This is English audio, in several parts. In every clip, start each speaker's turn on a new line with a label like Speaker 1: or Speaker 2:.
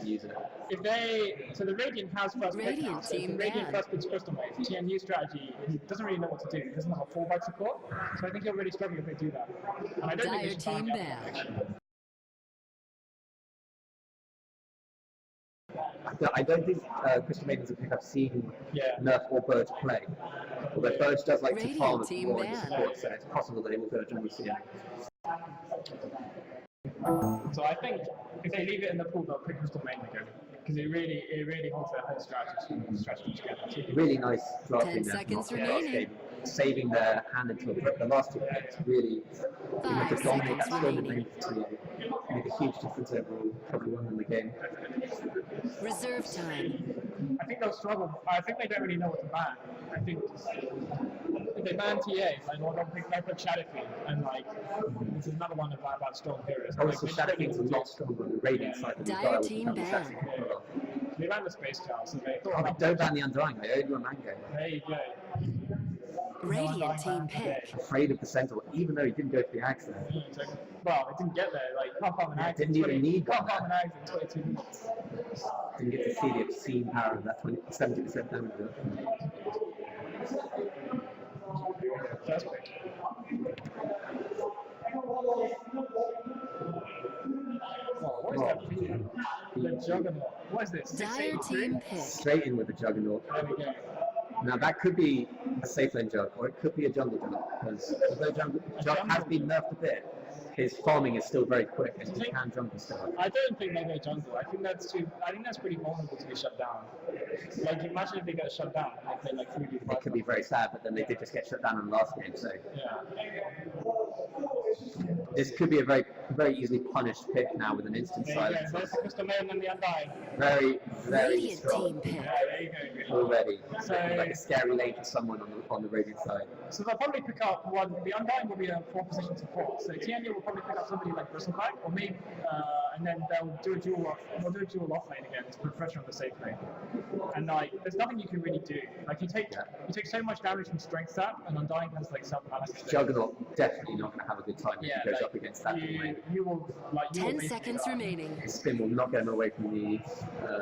Speaker 1: to use it.
Speaker 2: If they, so the Radiant has first pick now, so if the Radiant first picks Crystal Mage, TNU strategy, he doesn't really know what to do. He doesn't have a fallback support, so I think he'll really struggle if they do that. And I don't think they should ban
Speaker 1: I don't think Crystal Maidens will pick up seeing Nerf or Burge play. Although Burge does like to farm as more in support, so it's possible that he will go to jungle CM.
Speaker 2: So I think if they leave it in the pool, they'll pick Crystal Maiden again. Because it really holds their whole strategy together.
Speaker 1: Really nice drafting there from last game, saving their hand until the last two picks. Really, even to dominate that storm in lane for TA. Made a huge difference overall, probably won them the game.
Speaker 3: Reserve time.
Speaker 2: I think they'll struggle. I think they don't really know what to ban. I think if they ban TA, like they'll pick Shadowfiend, and like this is another one about strong heroes.
Speaker 1: Oh, so Shadowfield's a lot stronger on the Radiant side than the
Speaker 3: Dire team ban.
Speaker 2: They ran the Space Child, so they thought.
Speaker 1: Oh, they don't ban the Undying. They owe you a mango.
Speaker 2: There you go.
Speaker 3: Radiant team pick.
Speaker 1: Afraid of the Centaur, even though he didn't go for the Axe there.
Speaker 2: Well, it didn't get there. Like, can't farm an Axe.
Speaker 1: Didn't even need
Speaker 2: can't farm an Axe in 22 minutes.
Speaker 1: Didn't get to see the obscene power of that 70% damage.
Speaker 2: First pick. What is that? The Juggernaut. What is this?
Speaker 3: Dire team pick.
Speaker 1: Straight in with the Juggernaut.
Speaker 2: There we go.
Speaker 1: Now that could be a safe lane jug, or it could be a jungle jug, because although jug has been nerfed a bit, his farming is still very quick, and he can jungle still.
Speaker 2: I don't think they go jungle. I think that's pretty vulnerable to be shut down. Like, imagine if they get shut down, like they like 3v5.
Speaker 1: It could be very sad, but then they did just get shut down in the last game, so this could be a very easily punished pick now with an instant silence.
Speaker 2: There's the Crystal Maiden and the Undying.
Speaker 1: Very strong.
Speaker 3: Team
Speaker 2: Yeah, there you go.
Speaker 1: Already.
Speaker 2: So,
Speaker 1: like a scary lane for someone on the Radiant side.
Speaker 2: So they'll probably pick up one. The Undying will be a 4-position support. So TNU will probably pick up somebody like Bristleback, or maybe, and then they'll do a dual off. They'll do a dual off lane again to put pressure on the safe lane. And like, there's nothing you can really do. Like you take so much damage from strength stat, and Undying has like self-analysis.
Speaker 1: Juggernaut definitely not going to have a good time if he goes up against that.
Speaker 2: You will
Speaker 3: 10 seconds remaining.
Speaker 1: His spin will not get him away from the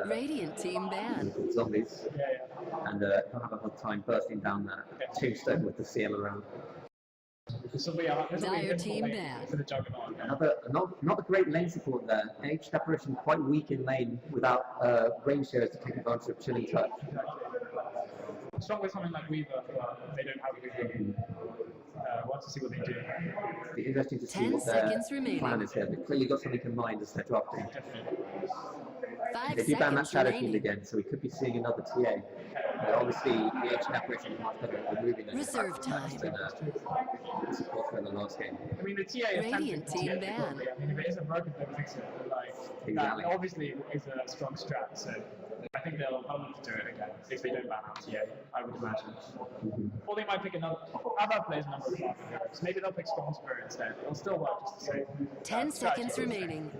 Speaker 3: Radiant team ban.
Speaker 1: zombies. And he'll have a hard time bursting down that tombstone with the CM around.
Speaker 2: This will be a
Speaker 3: team ban.
Speaker 2: For the Juggernaut.
Speaker 1: Not a great lane support there. H Apparition quite weak in lane without range shares to take advantage of chilling touch.
Speaker 2: Strong with something like Weaver, but they don't have Weaver. Want to see what they do.
Speaker 1: It'll be interesting to see what their plan is here. They've clearly got something in mind as they're drafting. They do ban that Shadowfiend again, so we could be seeing another TA. Obviously, the H Apparition is much better at removing them.
Speaker 3: Reserve time.
Speaker 1: Support for the last game.
Speaker 2: I mean, the TA is
Speaker 3: Radiant team ban.
Speaker 2: I mean, if it isn't broken, they'll fix it. But like,
Speaker 1: Exactly.
Speaker 2: that obviously is a strong strat, so I think they'll look to do it again if they don't ban out TA, I would imagine. Or they might pick another. Abbott plays a number of farming heroes. Maybe they'll pick Storm Spirit instead. It'll still work just the same.
Speaker 3: 10 seconds remaining.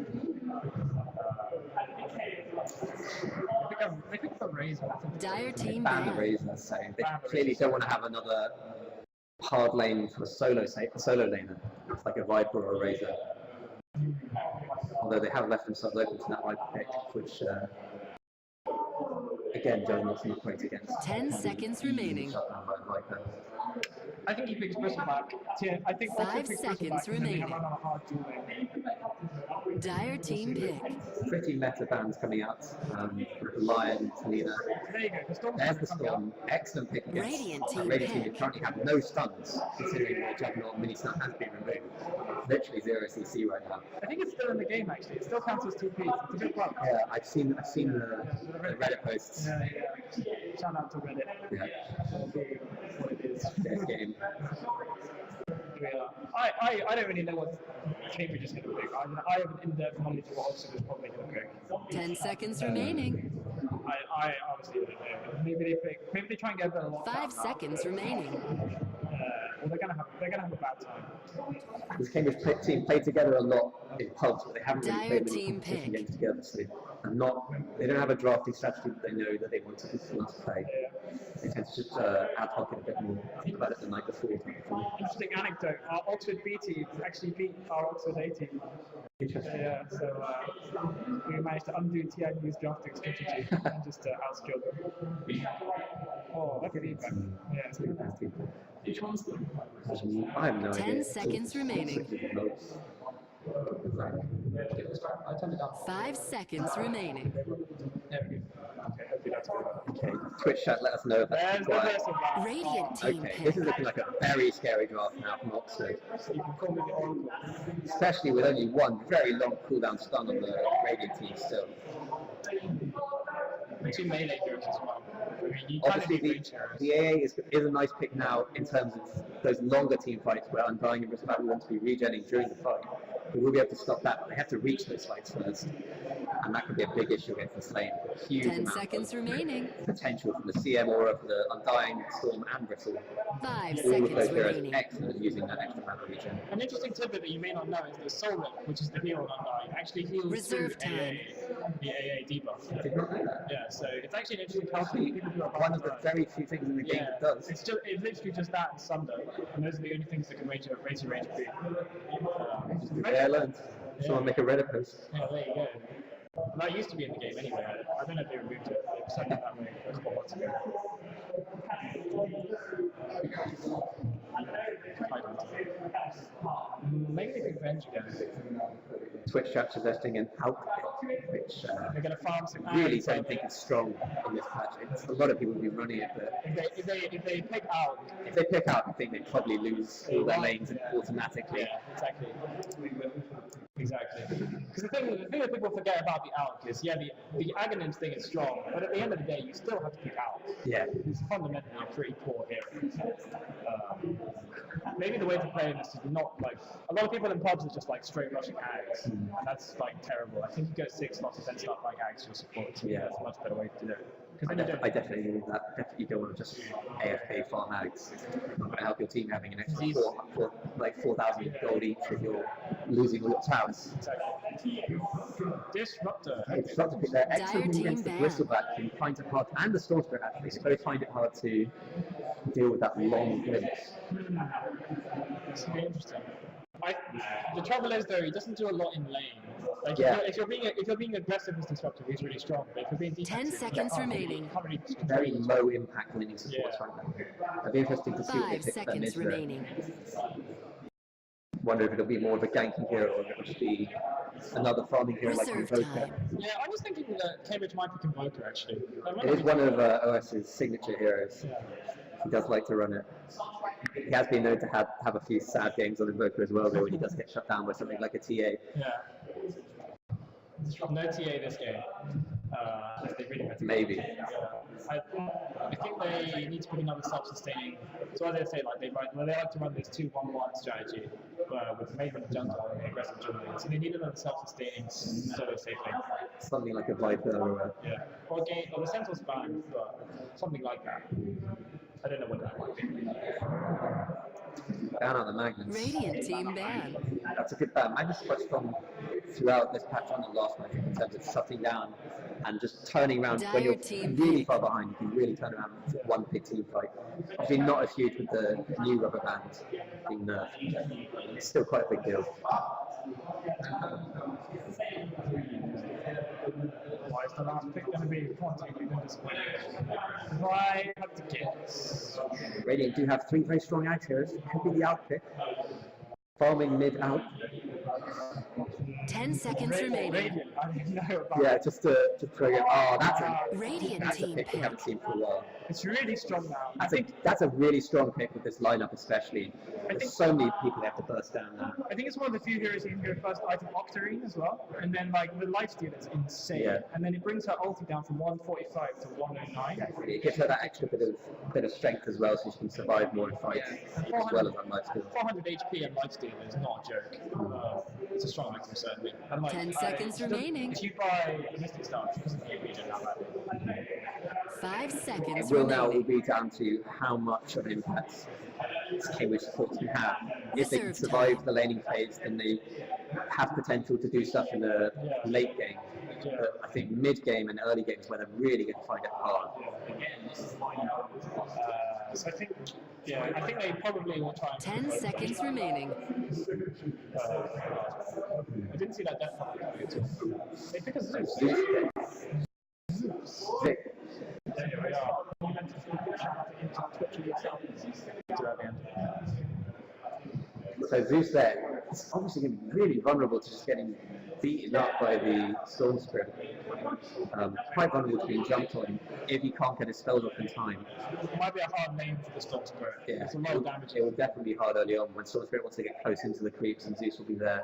Speaker 2: They pick up a Razor.
Speaker 3: Dire team
Speaker 1: ban the
Speaker 3: ban.
Speaker 1: Razor, so they clearly don't want to have another hard lane for a solo laner. It's like a Viper or a Razor. Although they have left themselves open to that Viper pick, which again, Juggernaut's not great against.
Speaker 3: 10 seconds remaining.
Speaker 1: Shut down by Viper.
Speaker 2: I think he picks Bristleback. I think
Speaker 3: 5 seconds remaining. Dire team pick.
Speaker 1: Pretty meta bands coming out. Lion, Talina.
Speaker 2: There you go.
Speaker 1: There's the Storm. Excellent pick against
Speaker 3: Radiant team
Speaker 1: Radiant team
Speaker 3: pick.
Speaker 1: currently have no stuns, considering the Juggernaut mini stun has been removed. Literally 0 CC right now.
Speaker 2: I think it's still in the game actually. It still counts as 2 Ps. It's a good club.
Speaker 1: Yeah, I've seen the Reddit posts.
Speaker 2: Yeah. Shout out to Reddit.
Speaker 1: Yeah.
Speaker 2: That'll be what it is.
Speaker 1: This game.
Speaker 2: I don't really know what Cambridge is going to pick. I have an in-depth knowledge of what Oxford is probably going to pick.
Speaker 3: 10 seconds remaining.
Speaker 2: I honestly don't know. Maybe they try and get a better lockdown.
Speaker 3: 5 seconds remaining.
Speaker 2: Well, they're gonna have a bad time.
Speaker 1: This Cambridge team played together a lot in pubs, but they haven't really
Speaker 3: Dire
Speaker 1: played many
Speaker 3: team
Speaker 1: competition
Speaker 3: pick.
Speaker 1: games together. So they don't have a drafting strategy that they know that they want to play. They tend to just ad hoc it a bit more about it the night before.
Speaker 2: Interesting anecdote. Our Oxford B team actually beat our Oxford A team.
Speaker 1: Interesting.
Speaker 2: Yeah, so we managed to undo TIU's drafting strategy and just outskill them. Oh, that's feedback. Yeah, it's good.
Speaker 4: Which one's them?
Speaker 1: I have no idea.
Speaker 3: 10 seconds remaining.
Speaker 4: I turned it down.
Speaker 3: 5 seconds remaining.
Speaker 4: There we go.
Speaker 2: Okay, hopefully that's good.
Speaker 1: Okay, Twitch chat, let us know if that's
Speaker 2: There's the
Speaker 1: quiet.
Speaker 2: first one.
Speaker 3: Radiant team
Speaker 1: Okay,
Speaker 3: pick.
Speaker 1: this is looking like a very scary draft now from Oxford,
Speaker 2: So you can call me the Oracle.
Speaker 1: especially with only one very long cooldown stun on the Radiant team still.
Speaker 2: Two melee heroes as well. I mean, you kind of
Speaker 1: Obviously,
Speaker 2: need range heroes.
Speaker 1: the AA is a nice pick now in terms of those longer team fights where Undying and Bristol want to be regenning during the fight. We will be able to stop that, but they have to reach those fights first. And that could be a big issue against the Slane. Huge
Speaker 3: 10
Speaker 1: amount
Speaker 3: seconds
Speaker 1: of
Speaker 3: remaining.
Speaker 1: potential from the CM aura, for the Undying, Storm, and Bristle.
Speaker 3: 5
Speaker 1: All of
Speaker 3: seconds
Speaker 1: those heroes
Speaker 3: remaining.
Speaker 1: excellent at using that extra amount of regen.
Speaker 2: An interesting tidbit that you may not know is that Soul Link, which is the hero on Undying, actually heals
Speaker 3: Reserve
Speaker 2: through
Speaker 3: time.
Speaker 2: the AA debuff.
Speaker 1: I did not know that.
Speaker 2: Yeah, so it's actually an interesting concept.
Speaker 1: Actually,
Speaker 2: People do it
Speaker 1: one of the
Speaker 2: all time.
Speaker 1: very few things in the game that does.
Speaker 2: It's literally just that and Sunder, and those are the only things that can raise your range B.
Speaker 1: Yeah, I learned. Someone make a Reddit post.
Speaker 2: Yeah, there you go. Well, that used to be in the game anyway. I don't know if they removed it. They decided that way a couple of months ago. Maybe they could revenge again.
Speaker 1: Twitch chat suggesting an outpick, which
Speaker 2: They're going to farm some
Speaker 1: really
Speaker 2: ads,
Speaker 1: don't think it's strong in this patch. A lot of people will be running it, but
Speaker 2: if they pick out,
Speaker 1: if they pick out, I think they probably lose all their lanes automatically.
Speaker 2: yeah, exactly. Exactly. Because the thing that people forget about the ALK is, yeah, the Aghanim's thing is strong, but at the end of the day, you still have to pick ALK.
Speaker 1: Yeah.
Speaker 2: It's fundamentally a pretty poor hero. Maybe the way to play him is to not, like, a lot of people in pubs are just like straight rushing Ags, and that's like terrible. I think you go 6 slots and then start like Ags your support. So
Speaker 1: Yeah.
Speaker 2: that's a much better way to do it.
Speaker 1: I definitely agree with that. Definitely don't want to just AFK farm ags. It's not going to help your team having an extra 4,000 gold each if you're losing all your towers.
Speaker 2: Exactly. Disruptor.
Speaker 1: It's not to pick there. Excellent
Speaker 3: Dire
Speaker 1: against the
Speaker 3: team
Speaker 1: Bristleback, who finds it hard, and the Storm Spirit actually. They both find it hard to deal with that long glimpse.
Speaker 2: It's very interesting. The trouble is though, he doesn't do a lot in lane. Like
Speaker 1: Yeah.
Speaker 2: if you're being aggressive as disruptor, he's really strong. But if you're being defensive,
Speaker 3: 10 seconds
Speaker 2: you
Speaker 3: remaining.
Speaker 2: can't really
Speaker 1: Very low impact winning supports
Speaker 2: Yeah.
Speaker 1: right now. It'd be interesting to see what they
Speaker 3: 5
Speaker 1: pick for their mid
Speaker 3: seconds
Speaker 1: there.
Speaker 3: remaining.
Speaker 1: Wonder if it'll be more of a ganking hero or if it'll just be another farming hero like
Speaker 3: Reserve
Speaker 1: Invoker.
Speaker 3: time.
Speaker 2: Yeah, I was thinking that Cambridge might pick Invoker actually.
Speaker 1: It is one of OS's signature heroes.
Speaker 2: Yeah.
Speaker 1: He does like to run it. He has been known to have a few sad games on Invoker as well, though, when he does get shut down by something like a TA.
Speaker 2: Yeah. No TA this game. They really had to.
Speaker 1: Maybe.
Speaker 2: I think they need to put another self-sustaining. So as I say, like they like to run this 2-1-1 strategy, with Maven and Jungle and aggressive jungling. So they need another self-sustaining solo safe lane.
Speaker 1: Something like a Viper or a...
Speaker 2: Yeah. Or the Sentinel's banned, but something like that. I don't know what that might be.
Speaker 1: Ban out the Magnus.
Speaker 3: Radiant team ban.
Speaker 1: That's a good ban. Magnus is quite strong throughout this patch and the last match in terms of shutting down and just turning around when you're
Speaker 3: Dire team
Speaker 1: really
Speaker 3: pick.
Speaker 1: far behind. You can really turn around with one big team fight. Obviously not as huge with the new rubber bands being nerfed. It's still quite a big deal.
Speaker 2: Why is the last pick going to be Fontaine? We've been disappointed. Why have to guess?
Speaker 1: Radiant do have 3 very strong axe heroes. Could be the out pick. Farming mid out.
Speaker 3: 10 seconds remaining.
Speaker 2: Radiant, I didn't know about
Speaker 1: Yeah,
Speaker 2: it.
Speaker 1: just to throw it. Oh,
Speaker 3: Radiant
Speaker 1: that's a
Speaker 3: team
Speaker 1: pick we haven't
Speaker 3: pick.
Speaker 1: seen for a while.
Speaker 2: It's really strong now.
Speaker 1: That's a really strong pick with this lineup, especially.
Speaker 2: think-
Speaker 1: There's so many people they have to burst down now.
Speaker 2: I think it's one of the few heroes who can go first item Octarine as well, and then like the lifesteal is insane,
Speaker 1: Yeah.
Speaker 2: and then it brings her ulti down from 145 to 109.
Speaker 1: It gives her that extra bit of strength as well, so she can survive more in fights as well as that lifesteal.
Speaker 2: 400 HP and lifesteal is not a joke. It's a strong item certainly. And, like,
Speaker 3: 10 seconds remaining.
Speaker 2: If you buy the Mystic Star, she doesn't need regen that bad.
Speaker 3: 5
Speaker 1: It
Speaker 3: seconds
Speaker 1: will now all
Speaker 3: remaining.
Speaker 1: be down to how much of an impact Cambridge supports can have. If they can
Speaker 3: Reserve
Speaker 1: survive
Speaker 3: time.
Speaker 1: the laning phase, then they have potential to do stuff in the late game. But I think mid game and early game is where they're really going to find it hard.
Speaker 2: So I think they probably will try and
Speaker 3: 10 seconds remaining.
Speaker 2: I didn't see that definitely. They pick a Zeus.
Speaker 1: Sick.
Speaker 2: There we are.
Speaker 1: So Zeus there, it's obviously going to be really vulnerable to just getting beaten up by the Storm Spirit. Quite vulnerable to being jumped on if he can't get his spells off in time.
Speaker 2: It might be a hard name for the Storm Spirit.
Speaker 1: Yeah,
Speaker 2: it's a lot of damage.
Speaker 1: It will definitely be hard early on when Storm Spirit wants to get close into the creeps, and Zeus will be there,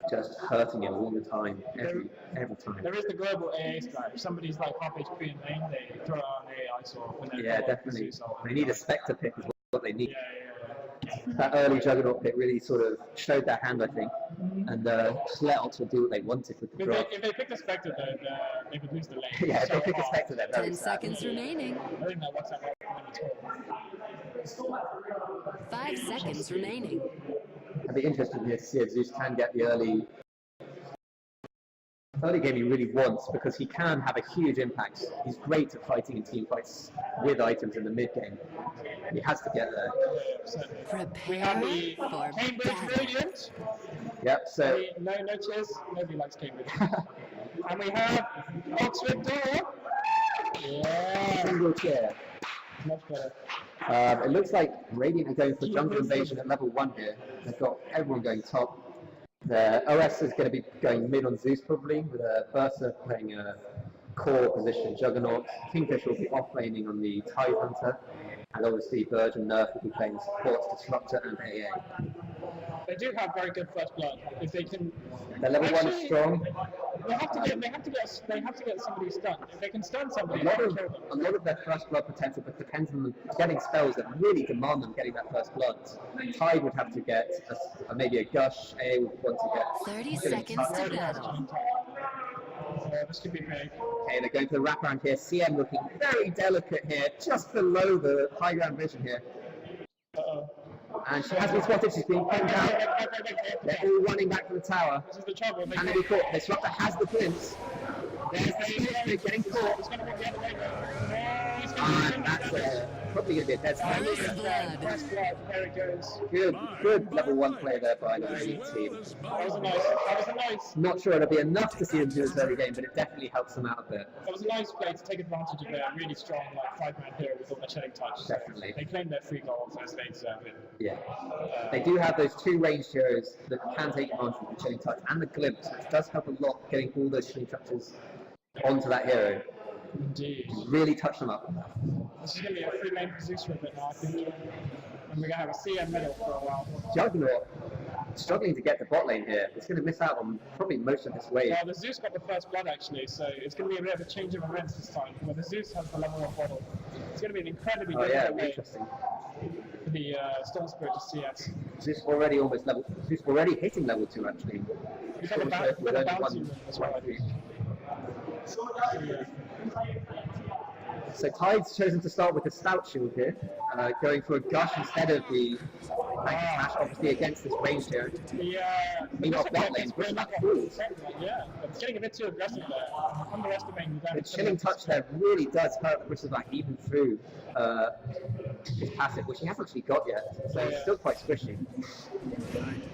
Speaker 1: just hurting him all the time, every time.
Speaker 2: There is the global AA strat. If somebody's like half HP in lane, they throw out an AA ice off.
Speaker 1: Yeah, definitely. They need a Spectre pick is what they need.
Speaker 2: Yeah.
Speaker 1: That early Juggernaut pick really sort of showed their hand, I think, and Sletox will do what they wanted with the drop.
Speaker 2: If they pick the Spectre, though, they would lose the lane.
Speaker 1: Yeah, if they pick a Spectre, they're very
Speaker 3: 10
Speaker 1: sad.
Speaker 3: seconds remaining.
Speaker 2: I think that works out at all.
Speaker 3: 5 seconds remaining.
Speaker 1: It'd be interesting here to see if Zeus can get the early game he really wants, because he can have a huge impact. He's great at fighting in team fights with items in the mid game. He has to get there.
Speaker 2: We have
Speaker 3: Prepare
Speaker 2: the
Speaker 3: for
Speaker 2: Cambridge
Speaker 3: battle.
Speaker 2: Radiant.
Speaker 1: Yep, so
Speaker 2: No cheers. Nobody likes Cambridge. And we have Oxford Door. Yeah.
Speaker 1: single chair.
Speaker 2: Much better.
Speaker 1: It looks like Radiant are going for jungle invasion at level 1 here. They've got everyone going top. The OS is going to be going mid on Zeus probably, with a Berserk playing a core position, Juggernaut. Kingfish will be off-laning on the Tide Hunter, and obviously Burge and Nerf will be playing support, Disruptor and AA.
Speaker 2: They do have very good first blood. If they can,
Speaker 1: Their level 1 is strong.
Speaker 2: They have to get somebody stunned. If they can stun somebody,
Speaker 1: A
Speaker 2: they
Speaker 1: lot
Speaker 2: can
Speaker 1: of
Speaker 2: kill them.
Speaker 1: a lot of their first blood potential but depends on them getting spells that really demand them getting that first blood. Tide would have to get maybe a gush, AA would want to get
Speaker 3: 30 seconds to battle.
Speaker 2: This could be big.
Speaker 1: Okay, they're going for the wraparound here. CM looking very delicate here, just below the high ground vision here.
Speaker 2: Uh-oh.
Speaker 1: And she has been spotted, she's being pinned down. They're all running back to the tower.
Speaker 2: This is the trouble.
Speaker 1: And they be caught. Disruptor has the glimpse. There's the getting caught.
Speaker 2: It's going to be the other way.
Speaker 1: And that's probably going to be a dead spell.
Speaker 3: First blood.
Speaker 2: First blood. There it goes.
Speaker 1: Good level 1 play there by the Radiant team.
Speaker 2: That was a nice.
Speaker 1: Not sure it'll be enough to see them do this early game, but it definitely helps them out a bit.
Speaker 2: That was a nice play to take advantage of their really strong, like 5-man hero with all their chilling touch.
Speaker 1: Definitely.
Speaker 2: They claimed their 3 goals as they deserve it.
Speaker 1: Yeah. They do have those 2 ranged heroes that can take advantage of the chilling touch and the glimpse, which does help a lot getting all those chilling touches onto that hero.
Speaker 2: Indeed.
Speaker 1: Really touch them up.
Speaker 2: This is going to be a 3-lane for Zeus for a bit now, I think. And we're going to have a CM middle for a while.
Speaker 1: Juggernaut struggling to get the bot lane here. It's going to miss out on probably most of this wave.
Speaker 2: Well, the Zeus got the first blood actually, so it's going to be a bit of a change of events this time. Where the Zeus has the level 1 bottle. It's going to be an incredibly difficult way
Speaker 1: interesting.
Speaker 2: for the Storm Spirit to CS.
Speaker 1: Zeus already hitting level 2 actually.
Speaker 2: We've got a bouncy room as well, I think.
Speaker 1: So Tide's chosen to start with the Stout Shield here, going for a gush instead of the smash, obviously against this range here. Meanwhile, bot lane's pushing back forwards.
Speaker 2: Yeah, it's getting a bit too aggressive there. Underestimating the
Speaker 1: The
Speaker 2: damage.
Speaker 1: chilling touch there really does hurt the Bristleback even through his passive, which he hasn't actually got yet, so it's still quite squishy.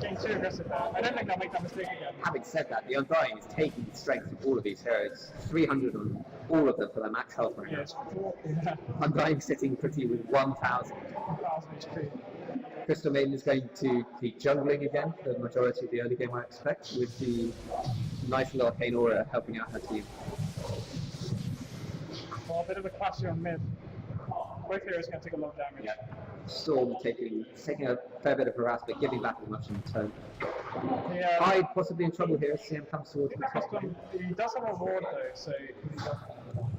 Speaker 2: Getting too aggressive there. I don't think they'll make that mistake again.
Speaker 1: Having said that, the Undying is taking the strength of all of these heroes. 300 on all of them for their max health right now.
Speaker 2: Yeah, it's 4, yeah,
Speaker 1: Undying sitting pretty with 1,000.
Speaker 2: 1,000 HP.
Speaker 1: Crystal Maiden is going to be jungling again for the majority of the early game, I expect, with the nice little Arcane Aura helping out her team.
Speaker 2: Well, a bit of a clash here on mid. Both heroes can take a lot of damage.
Speaker 1: Yeah. Storm taking a fair bit of harass, but giving back as much in return.
Speaker 2: Yeah.
Speaker 1: Hyde possibly in trouble here. CM comes towards the top.
Speaker 2: He does have a ward though, so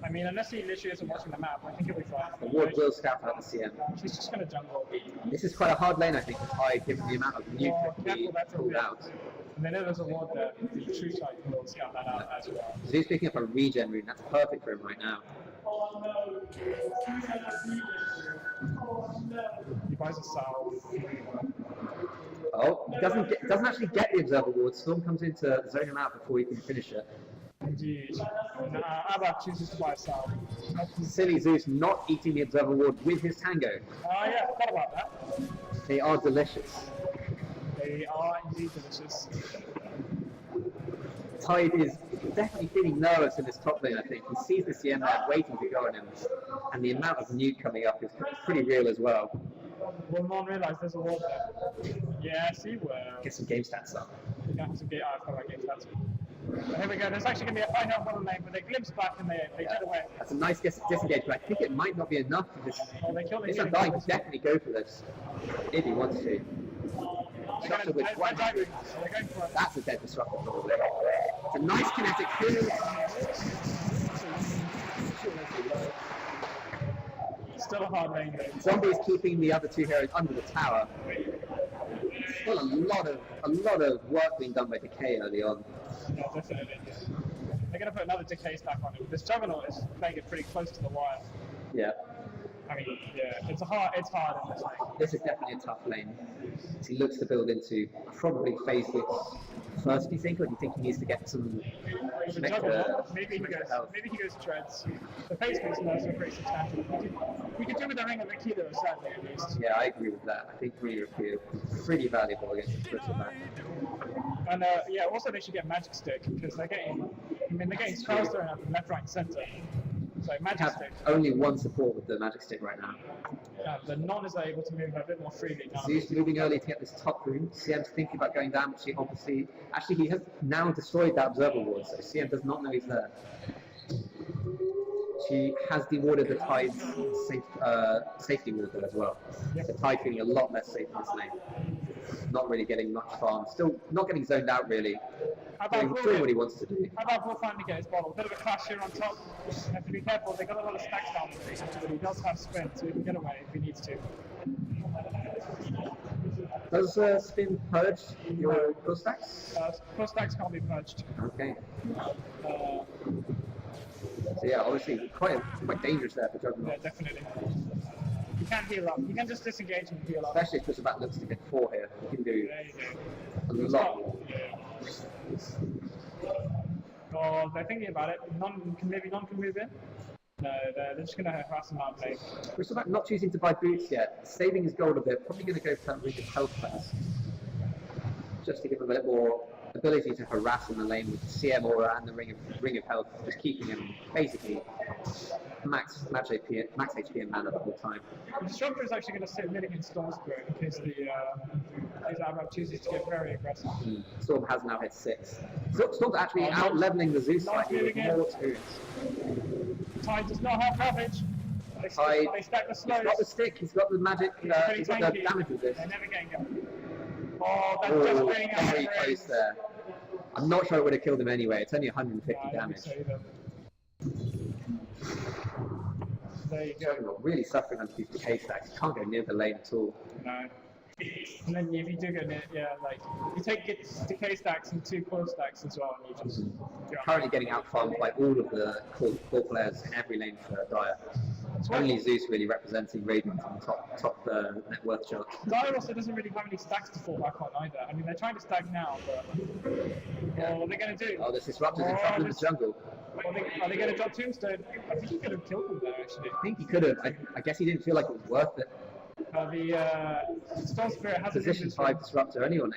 Speaker 2: I mean, unless he literally isn't watching the map, I think he'll be fine.
Speaker 1: The ward will scout out the CM.
Speaker 2: He's just going to jungle.
Speaker 1: This is quite a hard lane, I think, for Hyde, given the amount of nuke that can be pulled out.
Speaker 2: And they know there's a ward there. The true type will scout that out as well.
Speaker 1: So he's picking up a regen rune. That's perfect for him right now.
Speaker 2: He buys a salve.
Speaker 1: Oh, he doesn't actually get the observer ward. Storm comes in to zone him out before he can finish it.
Speaker 2: Indeed. Abba chooses to buy a sell.
Speaker 1: Silly Zeus not eating the observer ward with his tango.
Speaker 2: Yeah, forgot about that.
Speaker 1: They are delicious.
Speaker 2: They are indeed delicious.
Speaker 1: Tide is definitely feeling nervous in this top lane, I think. He sees the CM there waiting to go on him, and the amount of nuke coming up is pretty real as well.
Speaker 2: Will no one realise there's a ward there? Yes, he will.
Speaker 1: Get some game stats up.
Speaker 2: Yeah, have to get out of game stats. Here we go, there's actually going to be a fight out bottom lane, but they glimpse back and they get away.
Speaker 1: That's a nice disengage, but I think it might not be enough for this.
Speaker 2: Oh, they kill the
Speaker 1: This guy can definitely go for this, if he wants to. Disruptor with one. That's a dead disruptor probably. It's a nice kinetic field.
Speaker 2: Still a hard lane though.
Speaker 1: Zombie's keeping the other two heroes under the tower. Still a lot of work being done by Decay early on.
Speaker 2: Yeah, definitely. They're going to put another Decay stack on him. This Juggernaut is playing it pretty close to the wire.
Speaker 1: Yeah.
Speaker 2: I mean, yeah, it's hard in this lane.
Speaker 1: This is definitely a tough lane. He looks to build into probably phase this first, do you think, or do you think he needs to get some
Speaker 2: Juggernaut, maybe he goes treads. The phase boots are also pretty substantial. We could do with the ring of Akilo sadly at least.
Speaker 1: Yeah, I agree with that. I think Ring of Akilo is pretty valuable against the Crystal Map.
Speaker 2: And yeah, also they should get Magic Stick because they're getting spells thrown out from left, right, and centre. So Magic
Speaker 1: Have
Speaker 2: Stick.
Speaker 1: only one support with the Magic Stick right now.
Speaker 2: The non is able to move a bit more freely now.
Speaker 1: Zeus moving early to get this top room. CM's thinking about going down, but she obviously... Actually, he has now destroyed that observer ward, so CM does not know he's there. She has dewarded the Tide's safety ward there as well.
Speaker 2: Yep.
Speaker 1: The Tide feeling a lot less safe in this lane. Not really getting much farm. Still not getting zoned out really. Doing what he wants to do.
Speaker 2: How about Will finally get his bottle? A bit of a clash here on top. You have to be careful. They've got a lot of stacks down, but he does have spin, so he can get away if he needs to.
Speaker 1: Does spin purge your crow stacks?
Speaker 2: Cross stacks can't be purged.
Speaker 1: Okay.
Speaker 2: Uh,
Speaker 1: So yeah, obviously quite dangerous there for
Speaker 2: yeah,
Speaker 1: Juggernaut.
Speaker 2: definitely. You can't heal up. You can just disengage and heal up.
Speaker 1: Especially if Crystal Bat looks to get 4 here. You can do
Speaker 2: There you
Speaker 1: a
Speaker 2: go.
Speaker 1: lot more.
Speaker 2: Oh, they're thinking about it. Maybe none can move in. No, they're just going to harass him out late.
Speaker 1: Crystal Bat not choosing to buy boots yet, saving his gold a bit, probably going to go for that Ring of Health first. Just to give him a little more ability to harass in the lane with CM Aura and the Ring of Health, just keeping him basically max HP and mana the whole time.
Speaker 2: The Disruptor is actually going to sit mid against Storm Spirit in case the Abab chooses to get very aggressive.
Speaker 1: Storm has now hit 6. Storm's actually out-leveling the Zeus slightly with more experience.
Speaker 2: Tide does not have ravage. They stack the slows.
Speaker 1: He's got the stick, he's got the magic, he's got the damage resist.
Speaker 2: They're never getting him. Oh, that's just bringing out
Speaker 1: very
Speaker 2: the
Speaker 1: close
Speaker 2: raise.
Speaker 1: there. I'm not sure it would have killed him anyway. It's only 150
Speaker 2: I don't
Speaker 1: damage.
Speaker 2: think so either. There you go.
Speaker 1: Juggernaut really suffering under these decay stacks. He can't go near the lane at all.
Speaker 2: No. And then if you do go near, yeah, like you take decay stacks and 2 core stacks as well, and you just
Speaker 1: Currently getting out-farmed by all of the core players in every lane for Dire.
Speaker 2: That's why
Speaker 1: Only Zeus really representing Radiant on top net worth chart.
Speaker 2: Dire also doesn't really have any stacks to fall back on either. I mean, they're trying to stack now, but what are they going to do?
Speaker 1: Oh, this Disruptor's in trouble in the jungle.
Speaker 2: Are they going to drop Tombstone? I think he could have killed them there, actually.
Speaker 1: I think he could have. I guess he didn't feel like it was worth it.
Speaker 2: The Storm Spirit has
Speaker 1: Position 5 Disruptor, only on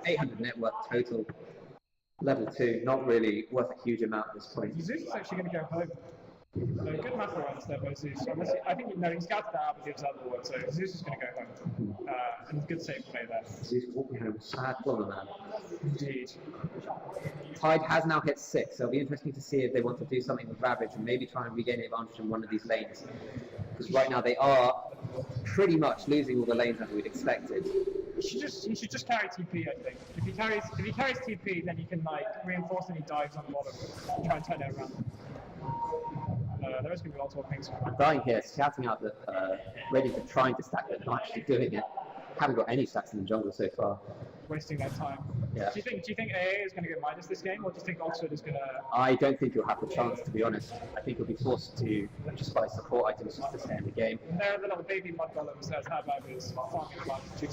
Speaker 1: 800 net worth total. Level 2, not really worth a huge amount at this point.
Speaker 2: Zeus is actually going to go home. So good math runs there by Zeus. I think he scouted that out and gives out the word, so Zeus is going to go home. And good safe play there.
Speaker 1: Zeus walking home, sad corner man.
Speaker 2: Indeed.
Speaker 1: Tide has now hit 6, so it'll be interesting to see if they want to do something with Ravage and maybe try and regain the advantage in one of these lanes. Because right now they are pretty much losing all the lanes as we'd expected.
Speaker 2: He should just carry TP, I think. If he carries TP, then he can like reinforce any dives on the bottom and try and turn it around. There is going to be multiple things.
Speaker 1: I'm dying here, scouting out that Radiant are trying to stack but not actually doing it. Haven't got any stacks in the jungle so far.
Speaker 2: Wasting their time.
Speaker 1: Yeah.
Speaker 2: Do you think AA is going to get minus this game, or do you think Oxford is going to?
Speaker 1: I don't think he'll have the chance, to be honest. I think he'll be forced to just buy support items just to stay in the game.
Speaker 2: There are the little baby mud golems as Habab is farming about to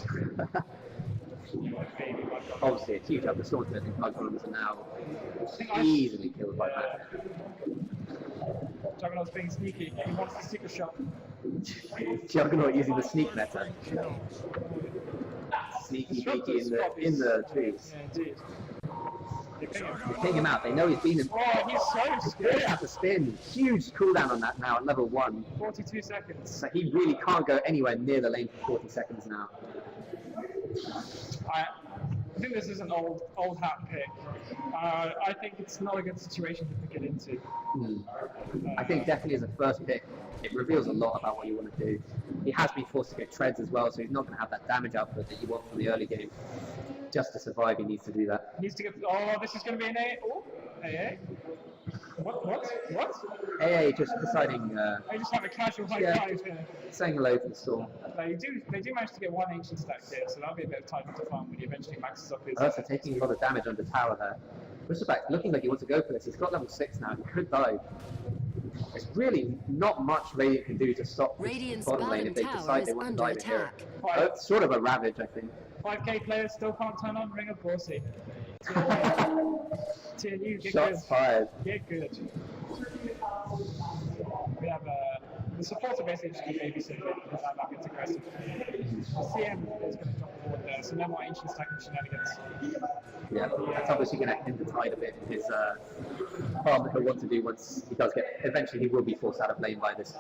Speaker 1: Obviously, a huge up. The Storm's been Pokemon are now easily killed by that.
Speaker 2: Juggernaut's being sneaky. He wants the secret shot.
Speaker 1: Juggernaut using the sneak meta. Sneaky sneaky in the trees.
Speaker 2: Yeah, indeed. They're
Speaker 1: They're him out. They know he's been in.
Speaker 2: Oh, he's so
Speaker 1: They
Speaker 2: scared.
Speaker 1: have to spin. Huge cooldown on that now at level 1.
Speaker 2: 42 seconds.
Speaker 1: So he really can't go anywhere near the lane for 40 seconds now.
Speaker 2: I think this is an old hat pick. I think it's not a good situation to pick it into.
Speaker 1: I think definitely as a first pick, it reveals a lot about what you want to do. He has been forced to get treads as well, so he's not going to have that damage output that you want from the early game. Just to survive, he needs to do that.
Speaker 2: He needs to get. Oh, this is going to be an A. Oh, AA. What?
Speaker 1: AA just deciding,
Speaker 2: I just have a casual high
Speaker 1: Yeah.
Speaker 2: five here.
Speaker 1: saying hello to the Storm.
Speaker 2: They do manage to get one ancient stack here, so that'll be a bit of time to farm when he eventually maxes up his.
Speaker 1: Ursa taking a lot of damage under tower there. Bristleback looking like he wants to go for this. He's got level 6 now. He could die. There's really not much Radiant can do to stop this
Speaker 3: Radiant's
Speaker 1: bottom lane
Speaker 3: bottom
Speaker 1: if they
Speaker 3: tower
Speaker 1: decide
Speaker 3: is
Speaker 1: they want to
Speaker 3: under
Speaker 1: dive in here.
Speaker 3: attack.
Speaker 1: It's sort of a ravage, I think.
Speaker 2: 5k players still can't turn on Ring of Borsey. TNU, get
Speaker 1: Shots
Speaker 2: good.
Speaker 1: fired.
Speaker 2: Get good. We have the supports are basically just keep babysitting without that gets aggressive. CM is going to drop forward there, so no more ancient stacking shenanigans.
Speaker 1: Yeah, that's obviously going to end the tide a bit. His farm that he'll want to do once he does get. Eventually, he will be forced out of lane by this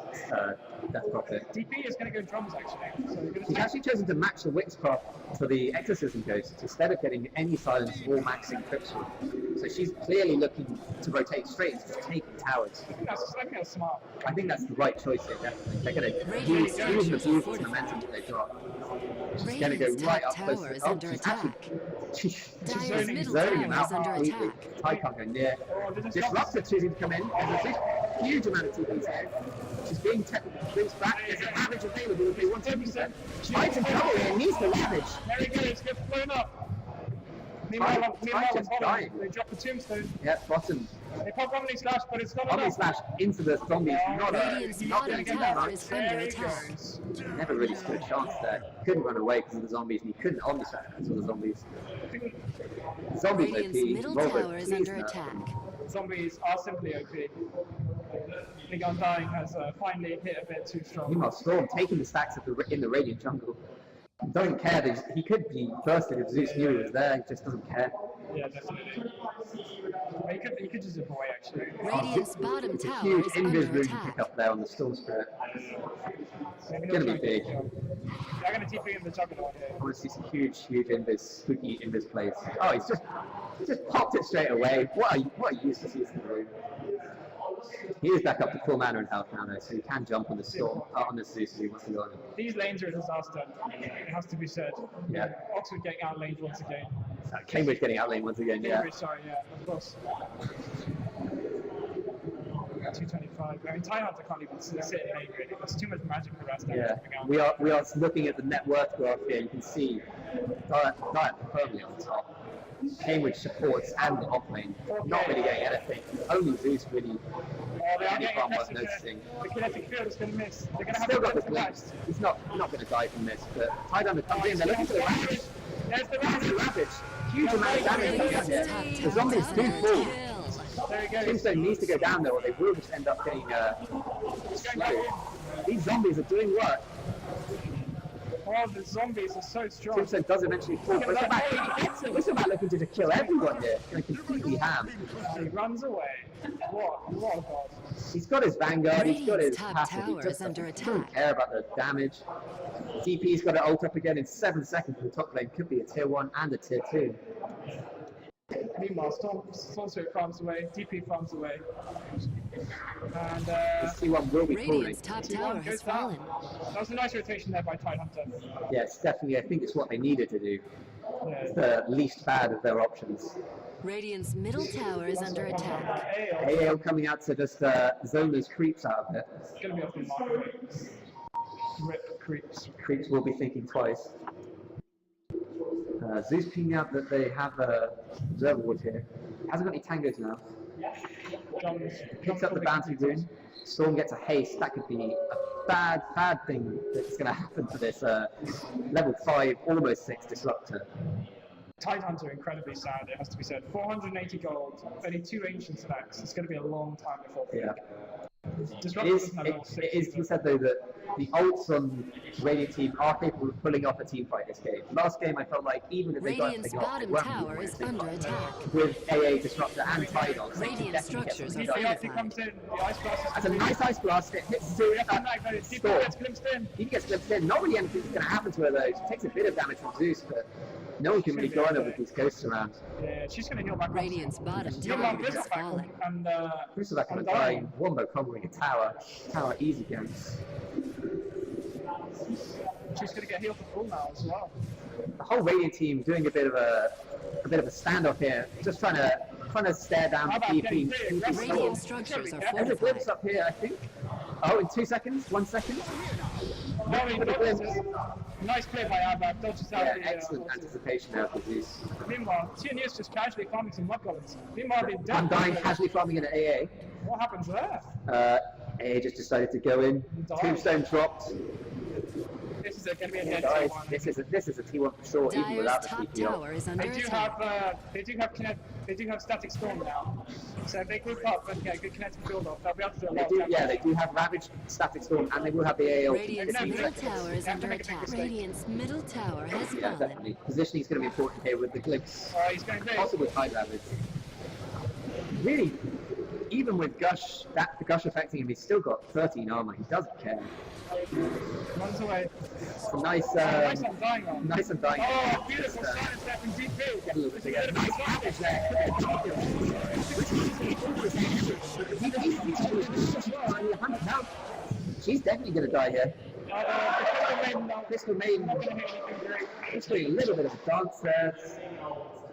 Speaker 1: Death Prophet.
Speaker 2: DP is going to go drums actually. So we're going
Speaker 1: He's
Speaker 2: to
Speaker 1: actually chosen to match the Witchcraft for the Exorcism Ghost instead of getting any silence or maxing Cryptsword. So she's clearly looking to rotate straight into just taking towers.
Speaker 2: I think that's smart.
Speaker 1: I think that's the right choice here, definitely. They're going to use and abuse this momentum that they got. She's going to go
Speaker 3: Radiant's
Speaker 1: right
Speaker 3: top
Speaker 1: up close
Speaker 3: tower
Speaker 1: to
Speaker 3: is
Speaker 1: oh,
Speaker 3: under
Speaker 1: she's
Speaker 3: attack.
Speaker 1: actually she's
Speaker 3: Dire's middle
Speaker 1: zoning him
Speaker 3: tower
Speaker 1: out
Speaker 3: is under
Speaker 1: completely.
Speaker 3: attack.
Speaker 1: Ty can't go near. Disruptor choosing to come in. There's a huge amount of TPs here. She's being brings back. There's a ravage available if they want 10%. Ty's in trouble here. Needs the ravage.
Speaker 2: There he goes, gets blown up.
Speaker 1: Ty
Speaker 2: Meanwhile,
Speaker 1: just
Speaker 2: on bottom,
Speaker 1: dying.
Speaker 2: they drop the tombstone.
Speaker 1: Yeah, bottom.
Speaker 2: They pop Omni Slash, but it's not
Speaker 1: Omni
Speaker 2: enough.
Speaker 1: slash into the zombies. Not
Speaker 3: Radiant's
Speaker 1: not
Speaker 3: bottom
Speaker 1: going to get
Speaker 3: tower
Speaker 1: that
Speaker 3: is
Speaker 1: much.
Speaker 3: under
Speaker 2: There he
Speaker 3: attack.
Speaker 2: goes.
Speaker 1: Never really stood a chance there. Couldn't run away because of the zombies, and he couldn't Omni slash because of the zombies. Zombies
Speaker 3: Radiant's
Speaker 1: OP.
Speaker 3: middle
Speaker 1: Robert,
Speaker 3: tower is
Speaker 1: please
Speaker 3: under
Speaker 1: no.
Speaker 3: attack.
Speaker 2: Zombies are simply OP. Big Undying has finally hit a bit too strong.
Speaker 1: Meanwhile, Storm taking the stacks in the Radiant jungle. Don't care that he could be bursting if Zeus knew he was there. He just doesn't care.
Speaker 2: Yeah, definitely. He could just zip away actually.
Speaker 3: Radiant's bottom
Speaker 1: It's a
Speaker 3: tower
Speaker 1: huge
Speaker 3: is
Speaker 1: invis
Speaker 3: under
Speaker 1: room
Speaker 3: attack.
Speaker 1: pick up there on the Storm Spirit.
Speaker 2: Maybe
Speaker 1: Gonna
Speaker 2: not
Speaker 1: be
Speaker 2: trying to
Speaker 1: big.
Speaker 2: get the job. They're going to TP in the Juggernaut here.
Speaker 1: I want to see some huge invis, spooky invis plays. Oh, he's just popped it straight away. What a useless use of the room. He is back up to full mana and health now though, so he can jump on the Storm, on the Zeus if he wants to go on him.
Speaker 2: These lanes are a disaster. It has to be said.
Speaker 1: Yeah.
Speaker 2: Oxford getting out laned once again.
Speaker 1: Cambridge getting outlane once again, yeah.
Speaker 2: Cambridge, sorry, yeah, of course. 225. I mean, Tie Hunter can't even sit in lane really. There's too much magic for us
Speaker 1: Yeah,
Speaker 2: coming out.
Speaker 1: we are looking at the net worth graph here. You can see Diet firmly on top. Cambridge supports and the off lane, not really getting anything. Only Zeus really
Speaker 2: Oh, they are
Speaker 1: any
Speaker 2: getting
Speaker 1: farm worth
Speaker 2: aggressive
Speaker 1: noticing.
Speaker 2: here. The kinetic field is going to miss. They're going to have
Speaker 1: Still
Speaker 2: to
Speaker 1: got the
Speaker 2: put
Speaker 1: blitz. He's not going to die from this, but Tidehunter comes in. They're looking for the ravage.
Speaker 2: There's the
Speaker 1: There's the
Speaker 2: ravage.
Speaker 1: ravage. Huge amount of damage being done here.
Speaker 3: Radiant's
Speaker 1: The
Speaker 3: top
Speaker 1: zombies
Speaker 3: tower
Speaker 1: do
Speaker 3: is
Speaker 1: fall.
Speaker 3: under kill.
Speaker 2: There he goes.
Speaker 1: Tombstone needs to go down there, or they will just end up getting slowed. These zombies are doing work.
Speaker 2: Oh, the zombies are so strong.
Speaker 1: Tombstone does eventually fall. Bristleback looking to just kill everyone here. Going completely ham.
Speaker 2: He runs away. What a god.
Speaker 1: He's got his Vanguard, he's got his
Speaker 3: Radiant's top
Speaker 1: passive, he
Speaker 3: tower
Speaker 1: just
Speaker 3: is under
Speaker 1: doesn't
Speaker 3: attack.
Speaker 1: care about the damage. DP's got to ult up again in 7 seconds from the top lane. Could be a tier 1 and a tier 2.
Speaker 2: Meanwhile, Storm Spirit farms away, DP farms away. And
Speaker 1: This T1 will be falling.
Speaker 3: Radiant's top tower
Speaker 2: T1
Speaker 3: has
Speaker 2: goes down.
Speaker 3: fallen.
Speaker 2: That was a nice rotation there by Tidehunter.
Speaker 1: Yes, definitely. I think it's what they needed to do.
Speaker 2: Yeah.
Speaker 1: It's the least bad of their options.
Speaker 3: Radiant's middle tower is under attack.
Speaker 2: AL
Speaker 1: AL coming out to just zone those creeps out of it.
Speaker 2: is going to be off the market. Rip creeps.
Speaker 1: Creeps will be thinking twice. Zeus pinging out that they have observer wood here. Hasn't got any tangos now.
Speaker 2: John's
Speaker 1: Picks up the bounty rune. Storm gets a haste. That could be bad thing that's going to happen to this level 5, almost 6 disruptor.
Speaker 2: Tidehunters are incredibly sad, it has to be said. 480 gold, only 2 ancient stacks. It's going to be a long time before peak.
Speaker 1: Yeah.
Speaker 2: Disruptor doesn't have level 6.
Speaker 1: It is to be said though that the ults on Radiant team are capable of pulling off a team fight this game. Last game I felt like even if they got
Speaker 3: Radiant's
Speaker 1: taken off, they
Speaker 3: bottom
Speaker 1: weren't
Speaker 3: tower
Speaker 1: really
Speaker 3: is
Speaker 1: taken
Speaker 3: under
Speaker 1: off.
Speaker 3: attack.
Speaker 1: With AA Disruptor and Tide ults, they can
Speaker 3: Radiant
Speaker 1: definitely get
Speaker 3: structures
Speaker 1: something
Speaker 3: are
Speaker 1: done.
Speaker 2: The Icy comes in, the Ice Blast is
Speaker 1: That's a nice ice blast, it hits two
Speaker 2: But Deepak
Speaker 1: storm.
Speaker 2: gets glimpsed in.
Speaker 1: He gets glimpsed in, not really anything's going to happen to her though. She takes a bit of damage from Zeus, but no one can really go on her with these ghosts around.
Speaker 2: Yeah, she's going to heal back up.
Speaker 3: Radiant's bottom
Speaker 2: Heal
Speaker 3: tower
Speaker 2: back
Speaker 3: is falling.
Speaker 2: and
Speaker 1: Bristleback on a
Speaker 2: Undying.
Speaker 1: dying, Wombo comboing a tower. Tower easy games.
Speaker 2: She's going to get healed for full now as well.
Speaker 1: The whole Radiant team doing a bit of a standoff here, just trying to stare down
Speaker 2: How
Speaker 1: the
Speaker 2: about getting
Speaker 1: DP.
Speaker 2: pretty aggressive?
Speaker 3: Radiant structures are
Speaker 1: There's a glimpse
Speaker 3: fortified.
Speaker 1: up here, I think. Oh, in 2 seconds, 1 second.
Speaker 2: No, he
Speaker 1: Look at
Speaker 2: dodges
Speaker 1: this.
Speaker 2: it. Nice play by Abba, dodges out
Speaker 1: Yeah,
Speaker 2: the
Speaker 1: excellent
Speaker 2: horses.
Speaker 1: anticipation now for Zeus.
Speaker 2: Meanwhile, TNE is just casually farming some mud golems. Meanwhile, the
Speaker 1: Undying casually farming in an AA.
Speaker 2: What happens there?
Speaker 1: AA just decided to go in. Tombstone dropped.
Speaker 2: This is going to be a dead
Speaker 1: Guys,
Speaker 2: T1.
Speaker 1: this is a T1 for sure, even
Speaker 3: Dyer's
Speaker 1: without the
Speaker 3: top
Speaker 1: CPO.
Speaker 3: tower is under
Speaker 2: They do
Speaker 3: attack.
Speaker 2: have they do have static storm now. So if they group up and get a good kinetic build off, they'll be able to do a lot of damage.
Speaker 1: Yeah, they do have Ravage, Static Storm, and they will have the AAL.
Speaker 3: Radiant's
Speaker 2: You know,
Speaker 3: middle
Speaker 2: they
Speaker 3: tower is
Speaker 2: have to
Speaker 3: under
Speaker 2: make a big
Speaker 3: attack.
Speaker 2: mistake.
Speaker 3: Radiant's middle tower has
Speaker 1: Yeah,
Speaker 3: fallen.
Speaker 1: definitely. Positioning is going to be important here with the Glimpse.
Speaker 2: He's going big.
Speaker 1: Also with high Ravage. Really, even with Gush, the Gush affecting him, he's still got 13 armor. He doesn't care.
Speaker 2: Runs away.
Speaker 1: It's a nice,
Speaker 2: Nice on dying on.
Speaker 1: nice and dying.
Speaker 2: Oh, beautiful silence there from DP.
Speaker 1: Get a little bit bigger. Nice damage there. Now, she's definitely going to die here. Crystal Maiden, just doing a little bit of a dance there,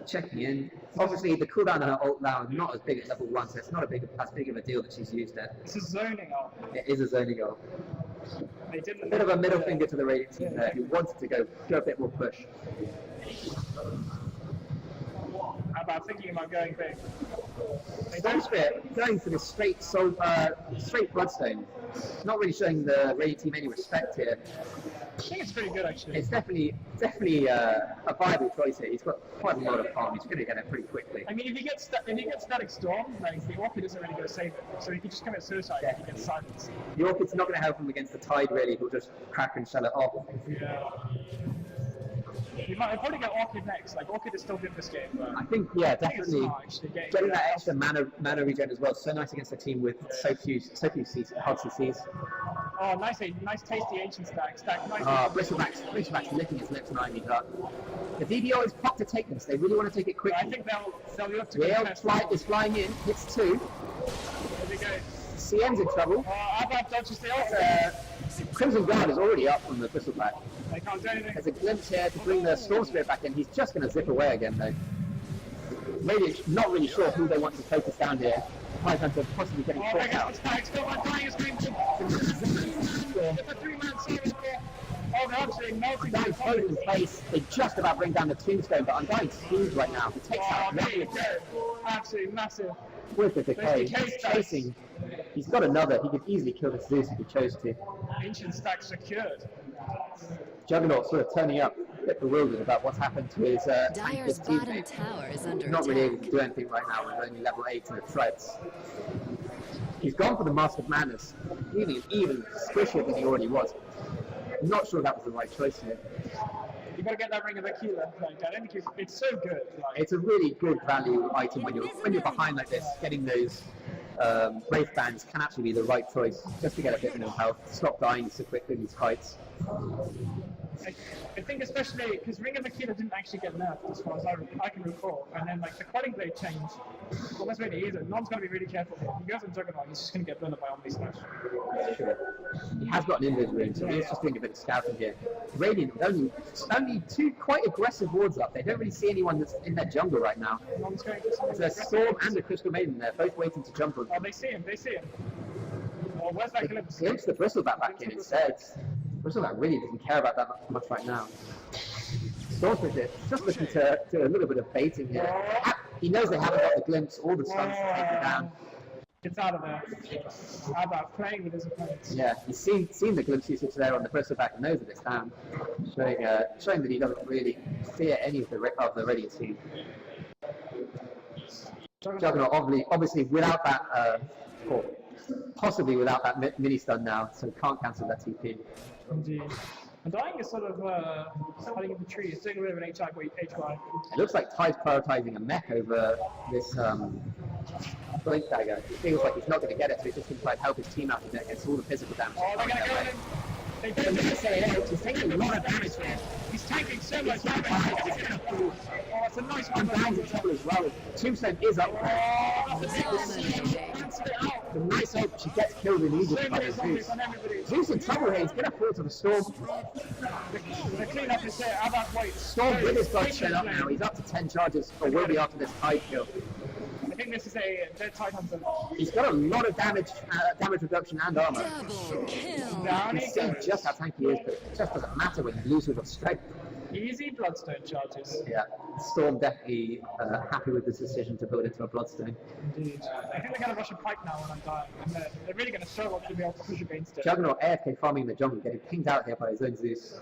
Speaker 1: checking in. Obviously, the cooldown on her ult now is not as big at level 1, so it's not as big of a deal that she's used it.
Speaker 2: This is zoning ult.
Speaker 1: It is a zoning ult.
Speaker 2: They didn't.
Speaker 1: A bit of a middle finger to the Radiant team there, who wanted to go a bit more push.
Speaker 2: How about thinking about going big?
Speaker 1: Stormspear going for the straight Bloodstone. Not really showing the Radiant team any respect here.
Speaker 2: I think it's pretty good actually.
Speaker 1: It's definitely a viable choice here. He's got quite a lot of farm. He's going to get it pretty quickly.
Speaker 2: I mean, if he gets static storm, like the Orchid isn't really going to save it. So he could just commit suicide if he gets silenced.
Speaker 1: The Orchid's not going to help him against the Tide, really. He'll just crack and shell it off.
Speaker 2: Yeah. He'll probably get Orchid next. Like Orchid is still good this game, but
Speaker 1: I think, yeah,
Speaker 2: I think it's
Speaker 1: definitely
Speaker 2: smart actually
Speaker 1: getting that extra mana regen as well. So nice against a team with so few hard CCs.
Speaker 2: Oh, nice tasty ancient stack. Nice.
Speaker 1: Bristleback's licking his lips and eyeing up. The DBO is popped to take this. They really want to take it quickly.
Speaker 2: I think they'll look to
Speaker 1: Yale
Speaker 2: go
Speaker 1: is flying in, hits 2.
Speaker 2: There we go.
Speaker 1: CM's in trouble.
Speaker 2: Abab dodges the ult.
Speaker 1: Crimson Guard is already up from the Bristleback.
Speaker 2: They can't do anything.
Speaker 1: There's a glimpse here to bring the Storm Spirit back in. He's just going to zip away again though. Maybe not really sure who they want to focus down here. Tidehunter possibly getting
Speaker 2: Oh, they
Speaker 1: caught
Speaker 2: got
Speaker 1: out.
Speaker 2: the stack. Still on dying is going to. It's a 3-man series here. Oh, they're absolutely melting.
Speaker 1: Undying's holding in place. They just about bring down the Tombstone, but Undying's huge right now. He takes
Speaker 2: Oh,
Speaker 1: out
Speaker 2: there you
Speaker 1: nothing
Speaker 2: go. Absolutely massive.
Speaker 1: with the decay.
Speaker 2: There's decay
Speaker 1: He's
Speaker 2: stacks.
Speaker 1: chasing. He's got another. He could easily kill the Zeus if he chose to.
Speaker 2: Ancient stack secured.
Speaker 1: Juggernaut sort of turning up, a bit bewildered about what's happened to his
Speaker 3: Dyer's
Speaker 1: his
Speaker 3: bottom
Speaker 1: teammate.
Speaker 3: tower is under
Speaker 1: Not really able
Speaker 3: attack.
Speaker 1: to do anything right now with only level 8 and the threads. He's gone for the Master of Manners, leaving even squishier than he already was. I'm not sure that was the right choice here.
Speaker 2: You gotta get that ring of Aquila. Like, I don't think it's so good. Like,
Speaker 1: It's a really good value item when you're behind like this. Getting those Wraith Bands can actually be the right choice just to get a bit more health, stop dying so quickly in these fights.
Speaker 2: I think especially because Ring of Aquila didn't actually get nerfed as far as I can recall, and then like the Quelling Blade change, well that's really easy. Non's gonna be really careful here. He goes on Juggernaut, he's just gonna get burned up by Omni Slash.
Speaker 1: Sure. He has got an invis room, so he's just doing a bit of scouting here. Radiant with only 2 quite aggressive wards up. They don't really see anyone that's in their jungle right now.
Speaker 2: Non's going for some
Speaker 1: There's a Storm and a Crystal Maiden there, both waiting to jump on.
Speaker 2: Oh, they see him. Oh, where's that glimpse?
Speaker 1: Glimpse the Bristleback back in instead. Bristleback really doesn't care about that much right now. Storm's with it, just looking to do a little bit of baiting here. He knows they haven't got the glimpse or the stuns to take him down.
Speaker 2: Gets out of there. How about playing with his opponents?
Speaker 1: Yeah, he's seen the glimpse usage there on the bristleback and knows that it's down, showing that he doesn't really fear any of the Radiant team. Juggernaut obviously without that, or possibly without that mini stun now, so can't cancel that TP.
Speaker 2: Indeed. Undying is sort of hiding in the tree. It's doing a bit of an HI.
Speaker 1: It looks like Ty's prioritising a mech over this blink dagger. It feels like he's not going to get it, so he's just going to try and help his team out with it against all the physical damage.
Speaker 2: Oh, they're going to go in. They do.
Speaker 1: He's taking a lot of damage here.
Speaker 2: He's taking so much damage. Oh, it's a nice one.
Speaker 1: And behind the trouble as well. Tombstone is up. The nice hope she gets killed immediately by Zeus. Zeus in trouble here. He's going to fall to the Storm.
Speaker 2: The cleanup is there. How about wait?
Speaker 1: Storm with his blood set up now. He's up to 10 charges, or will be after this Tide kill.
Speaker 2: I think this is a dead Tide Hunter.
Speaker 1: He's got a lot of damage reduction and armor.
Speaker 3: Double kill.
Speaker 2: Down
Speaker 1: You
Speaker 2: he
Speaker 1: see
Speaker 2: goes.
Speaker 1: just how tanky he is, but it just doesn't matter when you lose with your strength.
Speaker 2: Easy Bloodstone charges.
Speaker 1: Yeah, Storm definitely happy with this decision to build into a Bloodstone.
Speaker 2: Indeed. I think they're going to rush a pipe now when I'm dying. And they're really going to struggle to be able to push against it.
Speaker 1: Juggernaut AFK farming in the jungle, getting pinged out here by his own Zeus.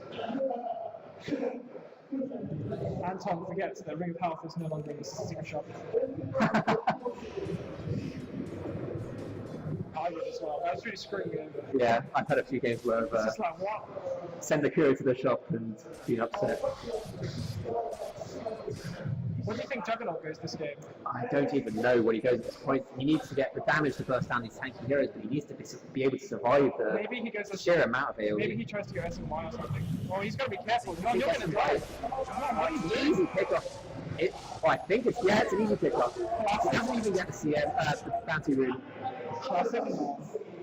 Speaker 2: Anton forgets that Ring of Health is no longer in the sticker shop. I would as well. That was really screwing me over.
Speaker 1: Yeah, I've had a few games where
Speaker 2: It's
Speaker 1: I've
Speaker 2: just like, what?
Speaker 1: sent the courier to the shop and been upset.
Speaker 2: What do you think Juggernaut goes this game?
Speaker 1: I don't even know what he goes at this point. He needs to get the damage to burst down these tanky heroes, but he needs to be able to survive the
Speaker 2: Maybe he goes
Speaker 1: sheer amount of AoE.
Speaker 2: Maybe he tries to go SMY or something. Oh, he's got to be careful. No,
Speaker 1: He
Speaker 2: you're
Speaker 1: gets
Speaker 2: going to
Speaker 1: him
Speaker 2: die.
Speaker 1: right. Easy pickoff. I think it's an easy pickoff. He doesn't even get the CM, the bounty rune.
Speaker 2: Classic.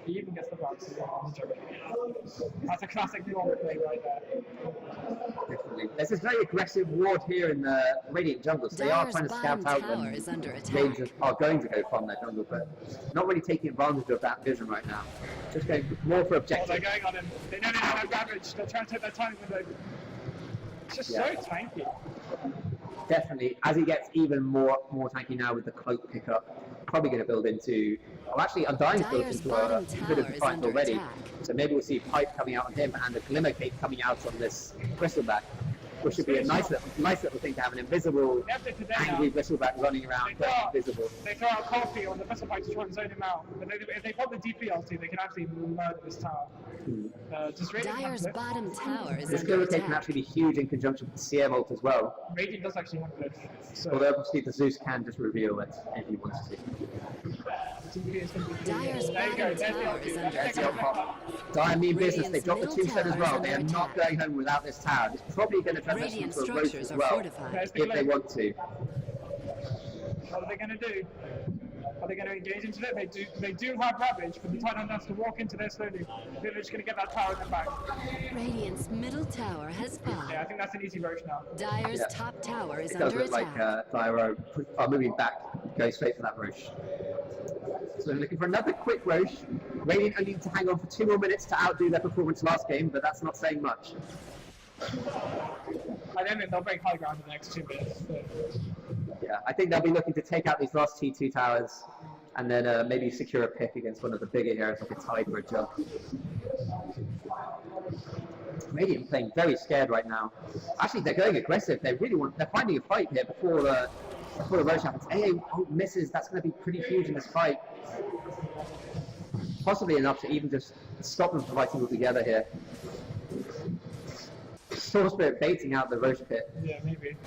Speaker 2: He even gets the bounce on the Juggernaut. That's a classic normal play right there.
Speaker 1: Definitely. There's this very aggressive ward here in the Radiant jungle, so they are
Speaker 3: Dyer's
Speaker 1: trying to scout
Speaker 3: bottom
Speaker 1: out
Speaker 3: tower
Speaker 1: when
Speaker 3: is under
Speaker 1: Rangers
Speaker 3: attack.
Speaker 1: are going to go from their jungle, but not really taking advantage of that vision right now. Just going more for
Speaker 2: Oh,
Speaker 1: objective.
Speaker 2: they're going on him. They know they don't have damage. They're trying to take their time with it. It's just so tanky.
Speaker 1: Definitely, as he gets even more tanky now with the cloak pickup, probably going to build into. Oh, actually, Undying's built
Speaker 3: Dyer's
Speaker 1: into
Speaker 3: bottom
Speaker 1: a bit of
Speaker 3: tower is
Speaker 1: defiance
Speaker 3: under
Speaker 1: already.
Speaker 3: attack.
Speaker 1: So maybe we'll see Pipe coming out on him and a Glimmer Cape coming out on this Bristleback, which should be a nice little thing to have, an invisible,
Speaker 2: They have to today
Speaker 1: angry
Speaker 2: now.
Speaker 1: Bristleback running around, going invisible.
Speaker 2: They throw out coffee on the vessel fight to try and zone him out. But if they pop the DP ulti, they can actually murder this tower. Just really
Speaker 3: Dyer's bottom tower is
Speaker 1: This
Speaker 3: under
Speaker 1: Glimmer Cape can
Speaker 3: attack.
Speaker 1: actually be huge in conjunction with the CM ult as well.
Speaker 2: Radiant does actually have glitch. So
Speaker 1: Although obviously the Zeus can just reveal it if he wants to.
Speaker 2: DP is going to be
Speaker 3: Dyer's
Speaker 2: there you go.
Speaker 3: bottom
Speaker 2: There's the
Speaker 3: tower is
Speaker 2: ulti.
Speaker 3: under
Speaker 2: There's the
Speaker 3: attack.
Speaker 2: ulti.
Speaker 1: Dire mean business, they
Speaker 3: Radiant's
Speaker 1: dropped the
Speaker 3: middle
Speaker 1: tombstone as
Speaker 3: tower
Speaker 1: well.
Speaker 3: is
Speaker 1: They are
Speaker 3: under
Speaker 1: not
Speaker 3: attack.
Speaker 1: going home without this tower. It's probably going to transition
Speaker 3: Radiant
Speaker 1: to a roast
Speaker 3: structures
Speaker 1: as
Speaker 3: are
Speaker 1: well,
Speaker 3: fortified.
Speaker 2: There's the
Speaker 1: if they
Speaker 2: glitch.
Speaker 1: want to.
Speaker 2: What are they going to do? Are they going to engage into it? They do have Ravage, but the Titan has to walk into there slowly. They're just going to get that tower in their back.
Speaker 3: Radiant's middle tower has
Speaker 2: Yeah,
Speaker 3: fallen.
Speaker 2: I think that's an easy roach now.
Speaker 3: Dyer's
Speaker 1: Yeah.
Speaker 3: top tower is
Speaker 1: It does
Speaker 3: under
Speaker 1: look like
Speaker 3: attack.
Speaker 1: Dire are moving back, going straight for that Roche. So they're looking for another quick Roche. Radiant only need to hang on for 2 more minutes to outdo their performance last game, but that's not saying much.
Speaker 2: I don't think they'll break high ground in the next 2 minutes. So.
Speaker 1: Yeah, I think they'll be looking to take out these last T2 towers and then maybe secure a pick against one of the bigger heroes like a Tide or a Jug. Radiant playing very scared right now. Actually, they're going aggressive. They're finding a fight here before the Roche happens. AA misses. That's going to be pretty huge in this fight. Possibly enough to even just stop them from fighting altogether here. Soul Spirit baiting out the Roche pit.
Speaker 2: Yeah, maybe.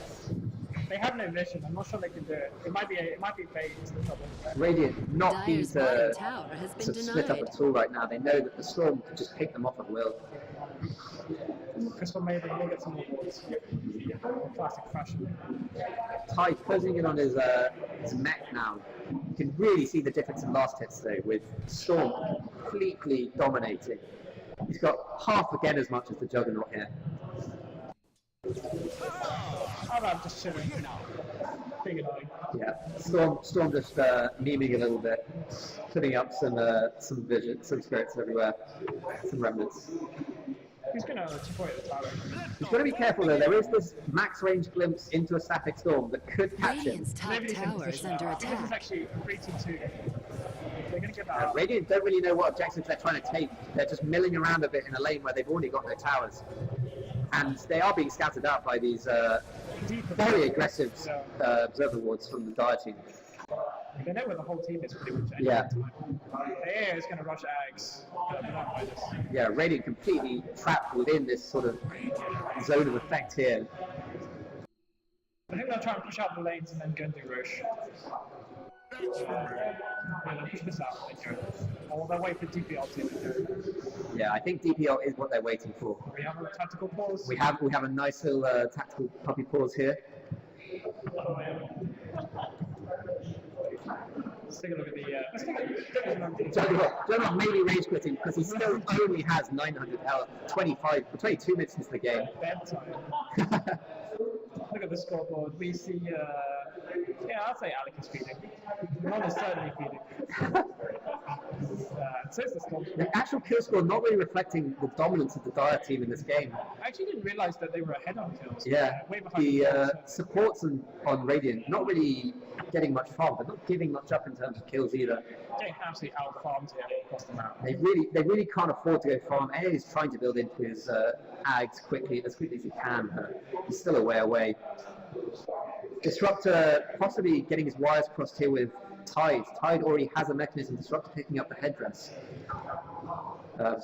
Speaker 2: They have no vision. I'm not sure they can do it. It might be bait is the trouble.
Speaker 1: Radiant not keen
Speaker 3: Dyer's bottom
Speaker 1: to
Speaker 3: tower has been
Speaker 1: split up
Speaker 3: denied.
Speaker 1: at all right now. They know that the Storm can just pick them off at will.
Speaker 2: Crystal Maiden will get some more balls. Classic fashion.
Speaker 1: Tide closing in on his mech now. You can really see the difference in last hits though, with Storm completely dominating. He's got half again as much as the Juggernaut here.
Speaker 2: How about just chilling? Big annoying.
Speaker 1: Yeah, Storm just memeing a little bit, putting up some vision, some spirits everywhere, some remnants.
Speaker 2: He's gonna deploy the tower.
Speaker 1: He's got to be careful though. There is this max range glimpse into a static storm that could catch him.
Speaker 3: Radiant's top
Speaker 2: Nobody's in
Speaker 3: tower is
Speaker 2: position.
Speaker 3: under
Speaker 2: This is
Speaker 3: attack.
Speaker 2: actually 3-2. They're gonna get that out.
Speaker 1: Radiant don't really know what objectives they're trying to take. They're just milling around a bit in a lane where they've already got their towers. And they are being scouted out by these very aggressive observer wards from the Dire team.
Speaker 2: They know where the whole team is pretty much.
Speaker 1: Yeah.
Speaker 2: AI is going to rush Ags.
Speaker 1: Yeah, Radiant completely trapped within this sort of zone of effect here.
Speaker 2: I think they'll try and push out the lanes and then go and do Roche. Yeah, they'll push this out. Or they'll wait for DPL to.
Speaker 1: Yeah, I think DPL is what they're waiting for.
Speaker 2: We have a tactical pause.
Speaker 1: We have a nice little tactical puppy pause here.
Speaker 2: Let's take a look at the. Let's take a look.
Speaker 1: Juggernaut maybe rage quitting because he still only has 900 health, 22 minutes into the game.
Speaker 2: Bedtime. Look at the scoreboard. We see. Yeah, I'll say Alec is feeding. Ron is certainly feeding. So is the scoreboard.
Speaker 1: The actual kill score not really reflecting the dominance of the Dire team in this game.
Speaker 2: I actually didn't realise that they were ahead on kills.
Speaker 1: Yeah,
Speaker 2: Way behind
Speaker 1: the supports on Radiant not really getting much farm, but not giving much up in terms of kills either.
Speaker 2: Getting absolutely out farmed here across the map.
Speaker 1: They really can't afford to go farm. AA is trying to build into his Ags as quickly as he can, but he's still a way away. Disruptor possibly getting his wires crossed here with Tide. Tide already has a mechanism. Disruptor picking up the headdress.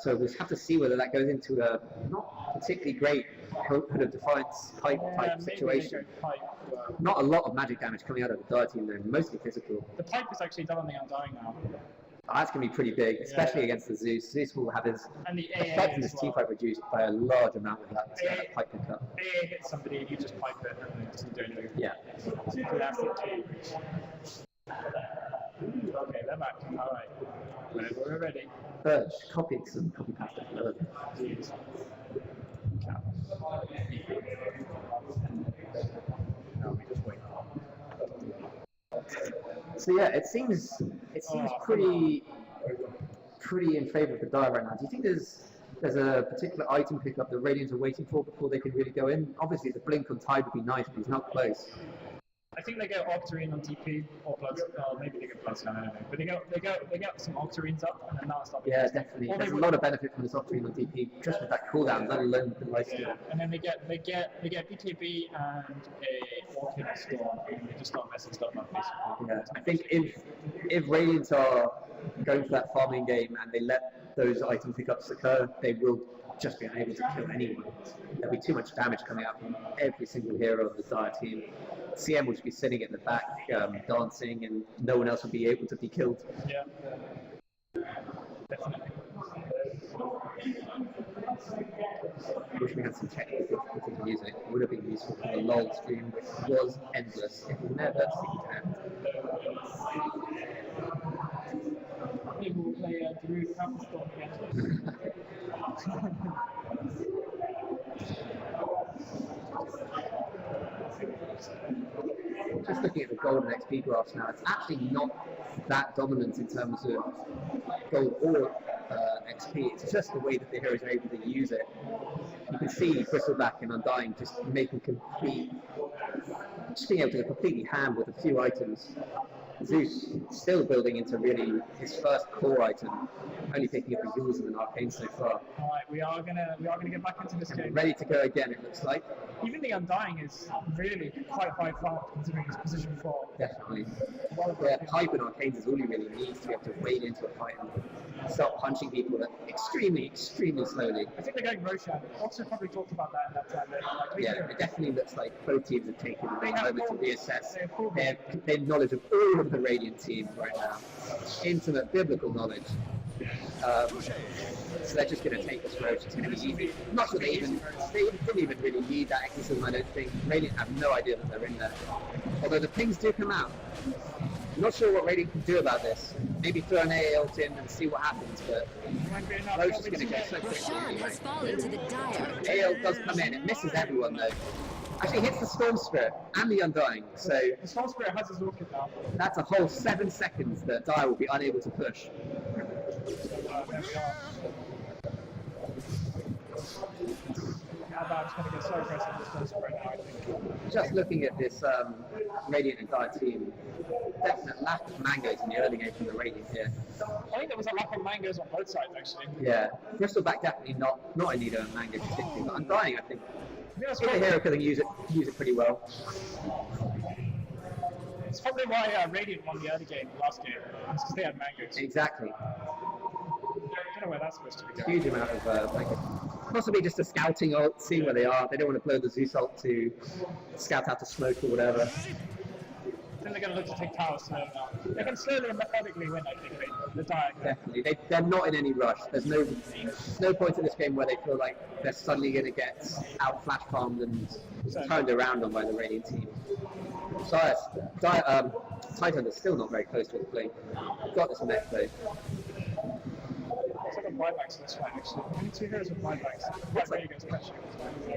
Speaker 1: So we'll have to see whether that goes into a not particularly great Hood of Defiance type situation. Not a lot of magic damage coming out of the Dire team though, mostly physical.
Speaker 2: The pipe is actually done on the Undying now.
Speaker 1: That's going to be pretty big, especially against the Zeus. Zeus will have his
Speaker 2: And the
Speaker 1: effectiveness team fight reduced by a large amount with that pipe pickup.
Speaker 2: AA hits somebody, you just pipe it and it doesn't do anything.
Speaker 1: Yeah.
Speaker 2: So that's the key. Okay, they're back. Alright. Whenever we're ready.
Speaker 1: Urge, copy pasta.
Speaker 2: Jeez. No, we just wait.
Speaker 1: So yeah, it seems pretty in favour of the Dire right now. Do you think there's a particular item pickup that Radiant are waiting for before they can really go in? Obviously, the blink on Tide would be nice, but he's not close.
Speaker 2: I think they go Octarine on DP or Blood. Maybe they go Bloodstone. I don't know. But they get some Octarines up, and then that'll stop.
Speaker 1: Yeah, definitely. There's a lot of benefit from this Octarine on DP just with that cooldown, let alone the lifesteal.
Speaker 2: And then they get BKB and a Orchid Storm, and they just start messing stuff up basically.
Speaker 1: Yeah, I think if Radiant are going for that farming game and they let those item pickups occur, they will just be unable to kill anyone. There'll be too much damage coming out from every single hero of the Dire team. CM will just be sitting at the back, dancing, and no one else will be able to be killed.
Speaker 2: Yeah, definitely.
Speaker 1: Wish we had some technical difficulty in music. It would have been useful for the LOL stream, which was endless. It will never seem to end.
Speaker 2: Maybe we'll play Drew Storm again.
Speaker 1: Just looking at the golden XP graphs now, it's actually not that dominant in terms of gold or XP. It's just the way that the heroes are able to use it. You can see Bristleback and Undying just making just being able to completely ham with a few items. Zeus still building into really his first core item, only picking up the Yules and an Arcane so far.
Speaker 2: Alright, we are gonna get back into this game.
Speaker 1: Ready to go again, it looks like.
Speaker 2: Even the Undying is really quite high farm considering his position 4.
Speaker 1: Definitely. Yeah, Pipe and Arcanes is all he really needs to be able to wade into a fight and start punching people extremely slowly.
Speaker 2: I think they're going Roshan. Oxford probably talked about that in that time.
Speaker 1: Yeah, it definitely looks like both teams have taken a moment to reassess their knowledge of all of the Radiant team right now. Intimate biblical knowledge. So they're just going to take this road. It's going to be easy. Not that they didn't even really need that exorcism, I don't think. Radiant have no idea that they're in there. Although the pings do come out. I'm not sure what Radiant can do about this. Maybe throw an AA ult in and see what happens, but Roche is going to go so quickly
Speaker 3: Roshan
Speaker 1: anyway.
Speaker 3: has fallen to the Dire.
Speaker 1: AA ult does come in. It misses everyone though. Actually hits the Storm Spirit and the Undying, so
Speaker 2: The Storm Spirit has his Orchid now.
Speaker 1: that's a whole 7 seconds that Dire will be unable to push.
Speaker 2: There we are. I'm just going to get so aggressive with this right now, I think.
Speaker 1: Just looking at this Radiant and Dire team, definite lack of mangoes in the early game from the Radiant here.
Speaker 2: I think there was a lack of mangoes on both sides, actually.
Speaker 1: Yeah, Bristleback definitely not in need of a mango particularly, but Undying I think
Speaker 2: That's
Speaker 1: the hero could use it pretty well.
Speaker 2: It's probably why Radiant won the early game, the last game. It's because they had mangoes.
Speaker 1: Exactly.
Speaker 2: I don't know where that's supposed to be going.
Speaker 1: Huge amount of mangoes. Possibly just a scouting ult, seeing where they are. They don't want to blow the Zeus ult to scout out to smoke or whatever.
Speaker 2: I think they're going to look to take towers slowly now. They can slowly and methodically win, I think, the Dire.
Speaker 1: Definitely. They're not in any rush. There's no point in this game where they feel like they're suddenly going to get out flash farmed and turned around on by the Radiant team. Titan is still not very close to his play. Got this mech though.
Speaker 2: It's like a buybacks in this fight, actually. We need 2 heroes with buybacks. That's where you guys catching.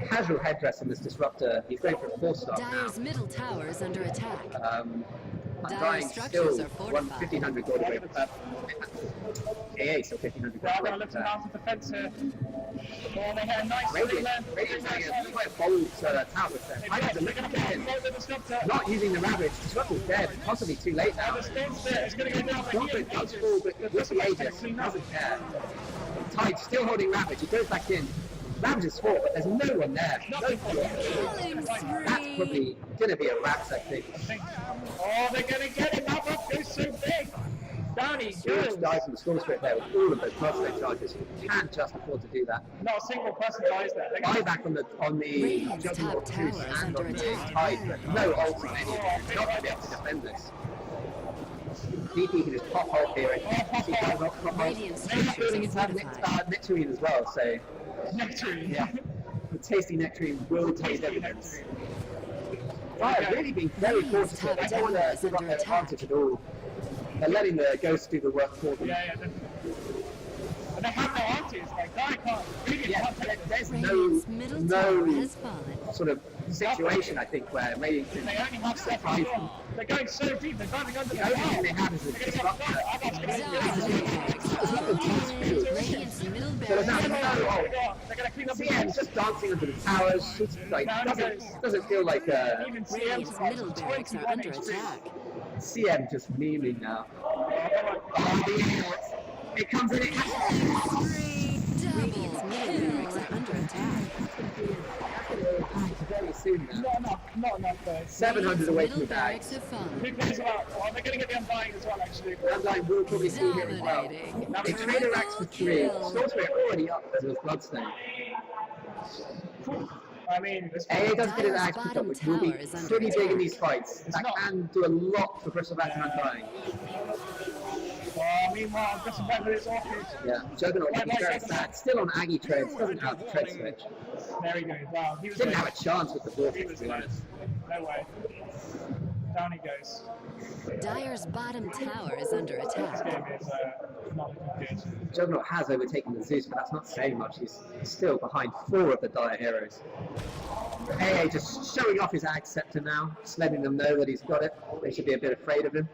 Speaker 1: Casual headdress in this disruptor. He's going for a 4-star now.
Speaker 3: Dyer's middle tower is under attack.
Speaker 1: Undying
Speaker 3: structures
Speaker 1: still
Speaker 3: are fortified.
Speaker 1: 1,500 gold away. AA still 1,500
Speaker 2: Well, I'm
Speaker 1: gold
Speaker 2: going to
Speaker 1: away.
Speaker 2: look to mount a defense here. Oh, they had a nice
Speaker 1: Radiant
Speaker 2: Radiant
Speaker 1: having quite a bold tower with them.
Speaker 2: They're going to play the disruptor.
Speaker 1: Not using the Ravage. Disruptor's dead. Possibly too late now.
Speaker 2: The spawn's there. It's going to go down for
Speaker 1: Disruptor does fall, but with the Aegis, he doesn't care. Tide still holding Ravage. He goes back in. Ravage is full, but there's no one there.
Speaker 3: Killing
Speaker 1: That's
Speaker 3: spree.
Speaker 1: probably going to be a Raps, I think.
Speaker 2: Oh, they're going to get it. That buff goes so big. Down he
Speaker 1: Huge
Speaker 2: goes.
Speaker 1: dive from the Storm Spirit there with all of those crossbow charges. You can't just afford to do that.
Speaker 2: Not a single person dies there. They're gonna-
Speaker 1: Buyback on the
Speaker 3: Radiant's
Speaker 1: Juggernaut
Speaker 3: top tower
Speaker 1: Goose
Speaker 3: is
Speaker 1: and
Speaker 3: under
Speaker 1: on the
Speaker 3: attack.
Speaker 1: Tide, but no ult on any of them. They're not going to be able to defend this. DP can just pop ult here. She does not pop ult.
Speaker 3: Radiant's
Speaker 1: Maybe
Speaker 3: structures
Speaker 1: building
Speaker 3: are
Speaker 1: into that
Speaker 3: fortified.
Speaker 1: Nectarine as well, so
Speaker 2: Nectarine.
Speaker 1: yeah. The tasty Nectarine will taste evidence. Fire really being very cautious here. They don't want to give up their advantage at all. They're letting the Ghost do the work for them.
Speaker 2: Yeah, definitely. And they have no answers. Like, Guy can't. Really
Speaker 1: Yeah,
Speaker 2: can't take them.
Speaker 1: there's
Speaker 3: Radiant's middle tower
Speaker 1: no
Speaker 3: has fallen.
Speaker 1: sort of situation, I think, where Radiant can
Speaker 2: They only have
Speaker 1: surprise them.
Speaker 2: 7. They're going so deep. They're driving under
Speaker 1: The
Speaker 2: the
Speaker 1: only thing
Speaker 2: wall.
Speaker 1: they have is a disruptor.
Speaker 3: Radiant's middle
Speaker 1: So there's
Speaker 3: barracks.
Speaker 1: now no ult.
Speaker 2: They're going to clean up the
Speaker 1: CM's just dancing under the towers. She's like, doesn't feel like
Speaker 2: Even
Speaker 3: Radiant's
Speaker 2: CM's
Speaker 3: middle barracks are under attack.
Speaker 1: CM just memeing now. Oh, the idiots. It comes in.
Speaker 3: Radiant's middle barracks are under attack.
Speaker 1: Very soon now.
Speaker 2: Not enough though.
Speaker 1: 700 away from
Speaker 3: Middle
Speaker 1: the bag.
Speaker 3: barracks have fallen.
Speaker 2: Big plays about. Oh, they're going to get the Undying as well, actually.
Speaker 1: Undying will probably see here as well.
Speaker 3: Dominating.
Speaker 1: They trade a racks for 3. Storm Spirit already up because of Bloodstone.
Speaker 2: I mean, this
Speaker 1: AA does get an
Speaker 3: Dyer's
Speaker 1: axe pick up,
Speaker 3: bottom
Speaker 1: which will be
Speaker 3: tower is under
Speaker 1: pretty big in
Speaker 3: attack.
Speaker 1: these fights. That
Speaker 2: not-
Speaker 1: can do a lot for Bristleback and Undying.
Speaker 2: meanwhile, Justin Bieber is off it.
Speaker 1: Yeah, Juggernaut looking very sad. Still on Aggie treads, doesn't have the tread switch.
Speaker 2: There he goes. Wow, he was
Speaker 1: Didn't
Speaker 2: ready.
Speaker 1: have a chance with the
Speaker 2: He
Speaker 1: vortex,
Speaker 2: was
Speaker 1: to be
Speaker 2: ready.
Speaker 1: honest.
Speaker 2: No way. Down he goes.
Speaker 3: Dyer's bottom tower is under
Speaker 2: This
Speaker 3: attack.
Speaker 2: game is not looking good.
Speaker 1: Juggernaut has overtaken the Zeus, but that's not saying much. He's still behind 4 of the Dire heroes. AA just showing off his Ag Scepter now, just letting them know that he's got it. They should be a bit afraid of him.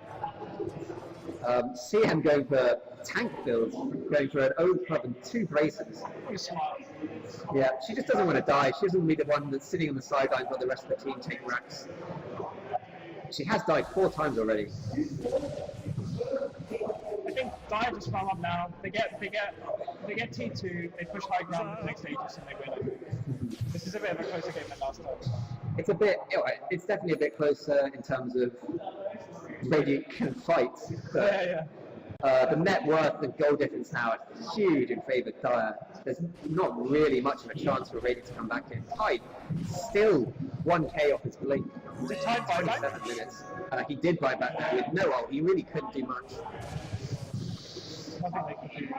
Speaker 1: CM going for tank builds, going for an old club and 2 braces.
Speaker 2: He's smart.
Speaker 1: Yeah, she just doesn't want to die. She doesn't want to be the one that's sitting on the sidelines while the rest of the team take racks. She has died 4 times already.
Speaker 2: I think Dire just farm up now. They get T2, they push high ground with the next Aegis and they win it. This is a bit of a closer game than last time.
Speaker 1: It's definitely a bit closer in terms of Radiant can fight. But the net worth and goal difference now are huge in favour of Dire. There's not really much of a chance for Radiant to come back in. Tide still 1k off his blink.
Speaker 2: Did Tide buy back?
Speaker 1: 7 minutes. He did buy back there with no ult. He really couldn't do much.
Speaker 2: Nothing they can do.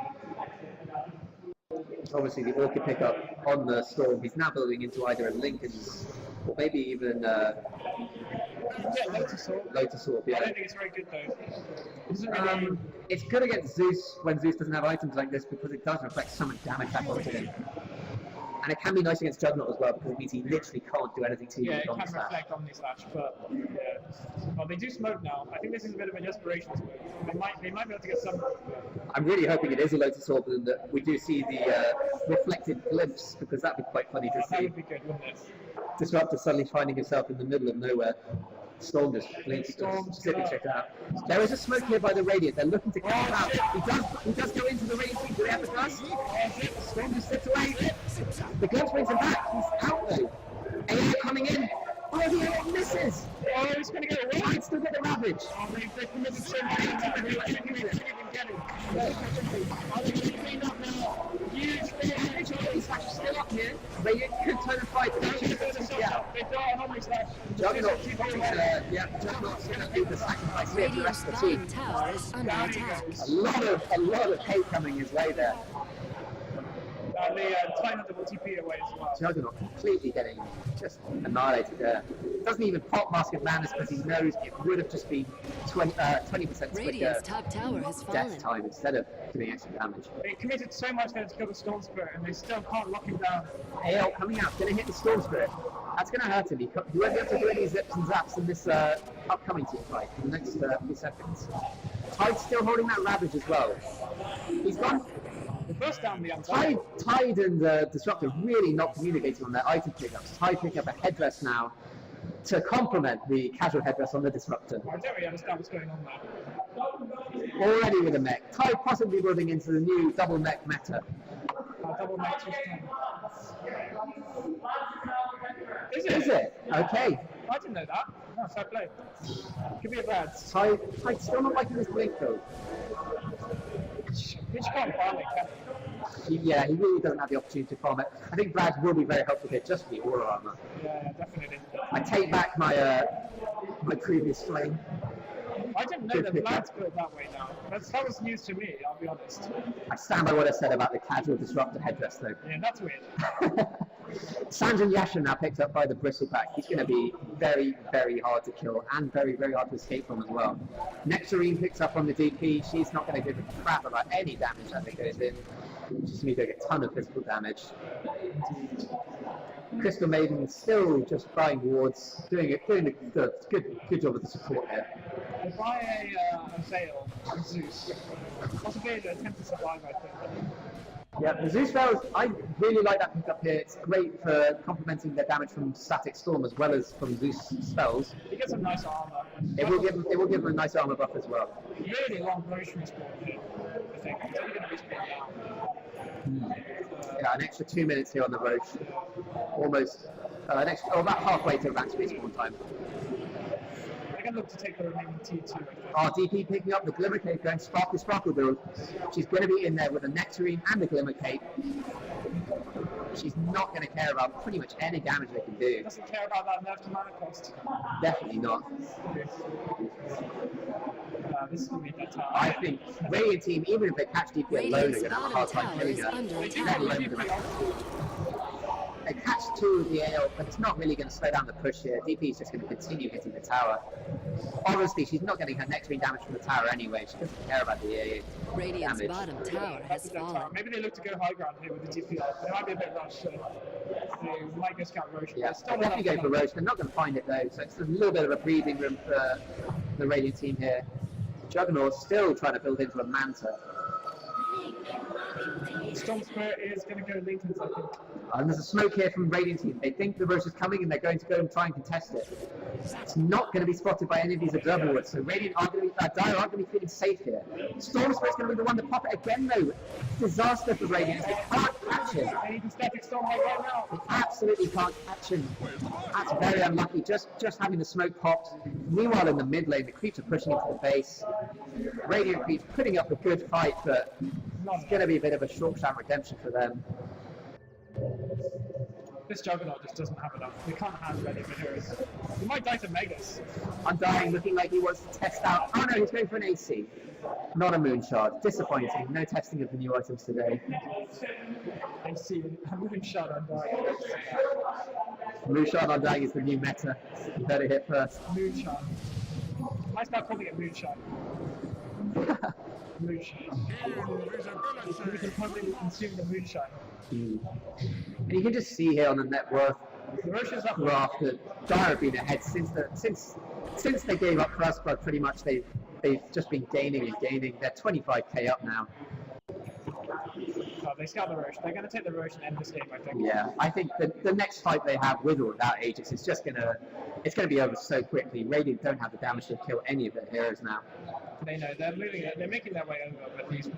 Speaker 1: Obviously, the Orchid pickup on the Storm. He's now building into either a Lincoln's or maybe even
Speaker 2: Yeah, Lotus Orb.
Speaker 1: Lotus Orb.
Speaker 2: I
Speaker 1: Yeah.
Speaker 2: don't think it's very good though. It doesn't really.
Speaker 1: It's good against Zeus when Zeus doesn't have items like this because it does reflect so much damage back onto him. And it can be nice against Juggernaut as well because it means he literally can't do anything to you
Speaker 2: Yeah,
Speaker 1: with
Speaker 2: it
Speaker 1: Omni
Speaker 2: can
Speaker 1: Slash.
Speaker 2: reflect Omni Slash, but yeah. Well, they do smoke now. I think this is a bit of a desperation smoke. They might be able to get some.
Speaker 1: I'm really hoping it is a Lotus Orb and that we do see the reflected glimpse, because that'd be quite funny to
Speaker 2: That
Speaker 1: see.
Speaker 2: would be good, wouldn't it?
Speaker 1: Disruptor suddenly finding himself in the middle of nowhere. Storm just blinks, sit and check it out. There is a smoke here by the Radiant. They're looking to camp out. He does go into the Radiant team. Do they have the dust? Storm just slips away. The glimpse brings him back. He's out though. AA coming in. Oh, the AA misses.
Speaker 2: Oh, he's going to get away.
Speaker 1: Might still get the Ravage.
Speaker 2: Oh, they've committed so many to the he can't even get it. Oh, they're getting cleaned up now. Huge finish.
Speaker 1: He's actually still up here. Radiant could turn a fight. Yeah.
Speaker 2: They throw an omni slash.
Speaker 1: Juggernaut's Juggernaut's going to do the sacrifice here for the
Speaker 3: Radiant's
Speaker 1: rest of the team.
Speaker 3: bottom tower is under attack.
Speaker 1: A lot of hate coming his way there.
Speaker 2: The Titan will TP away as well.
Speaker 1: Juggernaut completely getting just annihilated there. Doesn't even pop Mask of Madness because he knows it would have just been 20%
Speaker 3: Radiant's top tower has fallen.
Speaker 1: death time instead of doing extra damage.
Speaker 2: They committed so much there to kill the Storm Spirit, and they still can't lock him down.
Speaker 1: AL coming out, going to hit the Storm Spirit. That's going to hurt him. He won't be able to do any zips and zaps in this upcoming team fight in the next few seconds. Tide's still holding that Ravage as well. He's gone.
Speaker 2: The first down the outside.
Speaker 1: Tide and Disruptor really not communicating on their item pickups. Tide picking up a headdress now to complement the casual headdress on the Disruptor.
Speaker 2: I don't really understand what's going on there.
Speaker 1: Already with a mech. Tide possibly moving into the new double mech meta.
Speaker 2: Double mech twist.
Speaker 1: Is it? Okay.
Speaker 2: I didn't know that. No, fair play. Could be a bad.
Speaker 1: Tide's still not liking this blink though.
Speaker 2: Which can't farm it, can he?
Speaker 1: Yeah, he really doesn't have the opportunity to farm it. I think Brad will be very helpful here just for the aura armor.
Speaker 2: Yeah, definitely.
Speaker 1: I take back my my previous flame.
Speaker 2: I didn't know that Vlad's built that way now. That was news to me, I'll be honest.
Speaker 1: I stand by what I said about the casual Disruptor headdress though.
Speaker 2: Yeah, that's weird.
Speaker 1: Sanjin Yashin now picked up by the Bristleback. He's going to be very, very hard to kill and very, very hard to escape from as well. Nectarine picks up on the DP. She's not going to give a crap about any damage that goes in. She's going to doing a ton of physical damage. Crystal Maiden still just buying wards, doing a good job with the support here.
Speaker 2: I buy a Veil from Zeus. Possibly an attempt to survive, I think.
Speaker 1: Yeah, the Zeus Veils, I really like that pickup here. It's great for complementing their damage from Static Storm as well as from Zeus spells.
Speaker 2: He gets some nice armor.
Speaker 1: It will give him a nice armor buff as well.
Speaker 2: Really long Roche respawn here, I think. He's only going to respawn now.
Speaker 1: Yeah, an extra 2 minutes here on the Roche. Almost, about halfway to max respawn time.
Speaker 2: They're going to look to take the remaining T2, I think.
Speaker 1: Oh, DP picking up the Glimmer Cape, going Sparkle build. She's going to be in there with a Nectarine and the Glimmer Cape. She's not going to care about pretty much any damage they can do.
Speaker 2: Doesn't care about that nerf to mana cost.
Speaker 1: Definitely not.
Speaker 2: This is going to be that tower.
Speaker 1: I think Radiant team, even if they catch DP alone, are
Speaker 3: Radiant's
Speaker 1: going to have a
Speaker 3: bottom
Speaker 1: hard time
Speaker 3: tower
Speaker 1: killing
Speaker 3: is
Speaker 1: her.
Speaker 3: under
Speaker 1: Let
Speaker 3: attack.
Speaker 1: alone the rest of the team. They catch 2 of the AL, but it's not really going to slow down the push here. DP is just going to continue hitting the tower. Obviously, she's not getting her Nectarine damage from the tower anyway. She doesn't care about the AA
Speaker 3: Radiant's
Speaker 1: damage.
Speaker 3: bottom tower
Speaker 2: That's
Speaker 3: has
Speaker 2: a good tower.
Speaker 3: fallen.
Speaker 2: Maybe they look to go high ground here with the DP. They might be a bit rushed. They might go scout Roche.
Speaker 1: Yeah,
Speaker 2: There's still
Speaker 1: definitely
Speaker 2: enough
Speaker 1: go for Roche. They're not going to find it though, so it's a little bit of a breathing room for the Radiant team here. Juggernaut's still trying to build into a Manta.
Speaker 2: Storm Spirit is going to go Lincoln's, I think.
Speaker 1: And there's a smoke here from Radiant team. They think the Roche is coming and they're going to go and try and contest it. It's not going to be spotted by any of these observer wards, so Radiant aren't going to be, Dire aren't going to be feeling safe here. Storm Spirit's going to be the one to pop it again though. Disaster for Radiant. They can't catch him.
Speaker 2: They need to Static Storm right now.
Speaker 1: They absolutely can't catch him. That's very unlucky, just having the smoke popped. Meanwhile in the mid lane, the creeps are pushing into the base. Radiant creeps putting up a good fight, but it's going to be a bit of a short-shot redemption for them.
Speaker 2: This Juggernaut just doesn't have enough. They can't handle any of the heroes. He might die to Megas.
Speaker 1: Undying looking like he wants to test out. Oh no, he's going for an AC. Not a Moonshard. Disappointing. No testing of the new items today.
Speaker 2: I see a Moonshot Undying.
Speaker 1: Moonshard Undying is the new meta. You better hit first.
Speaker 2: Moonshot. I start calling it Moonshot. Moonshot. We can probably consume the Moonshot.
Speaker 1: And you can just see here on the net worth
Speaker 2: The Roche is up.
Speaker 1: graph that Dire have been ahead since since they gave up Cross Club, pretty much they've just been gaining and gaining. They're 25k up now.
Speaker 2: Oh, they scout the Roche. They're going to take the Roche and end this game, I think.
Speaker 1: Yeah, I think the next fight they have with or without Aegis is just gonna be over so quickly. Radiant don't have the damage to kill any of their heroes now.
Speaker 2: They know they're making their way over, but these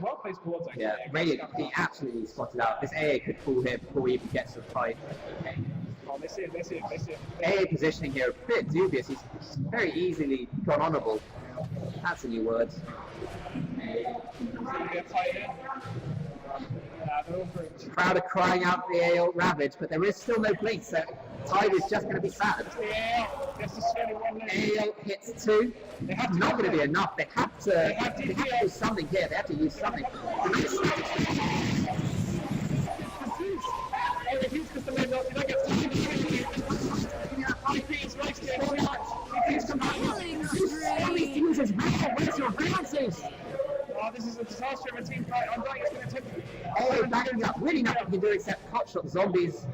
Speaker 2: well-placed boards actually.
Speaker 1: Yeah, Radiant he absolutely spotted out. This AA could pull here before he even gets to the fight.
Speaker 2: Oh, they see it.
Speaker 1: AA positioning here a bit dubious. He's very easily gone honourable. That's a new word. Crowd are crying out the AL Ravage, but there is still no blink, so Tide is just going to be sad. AL hits 2. Not going to be enough. They have to do something here. They have to use something.
Speaker 2: Oh, this is a disaster of a team fight. I'm going to take.
Speaker 1: Oh, backing up. Really nothing you can do except hotshot zombies.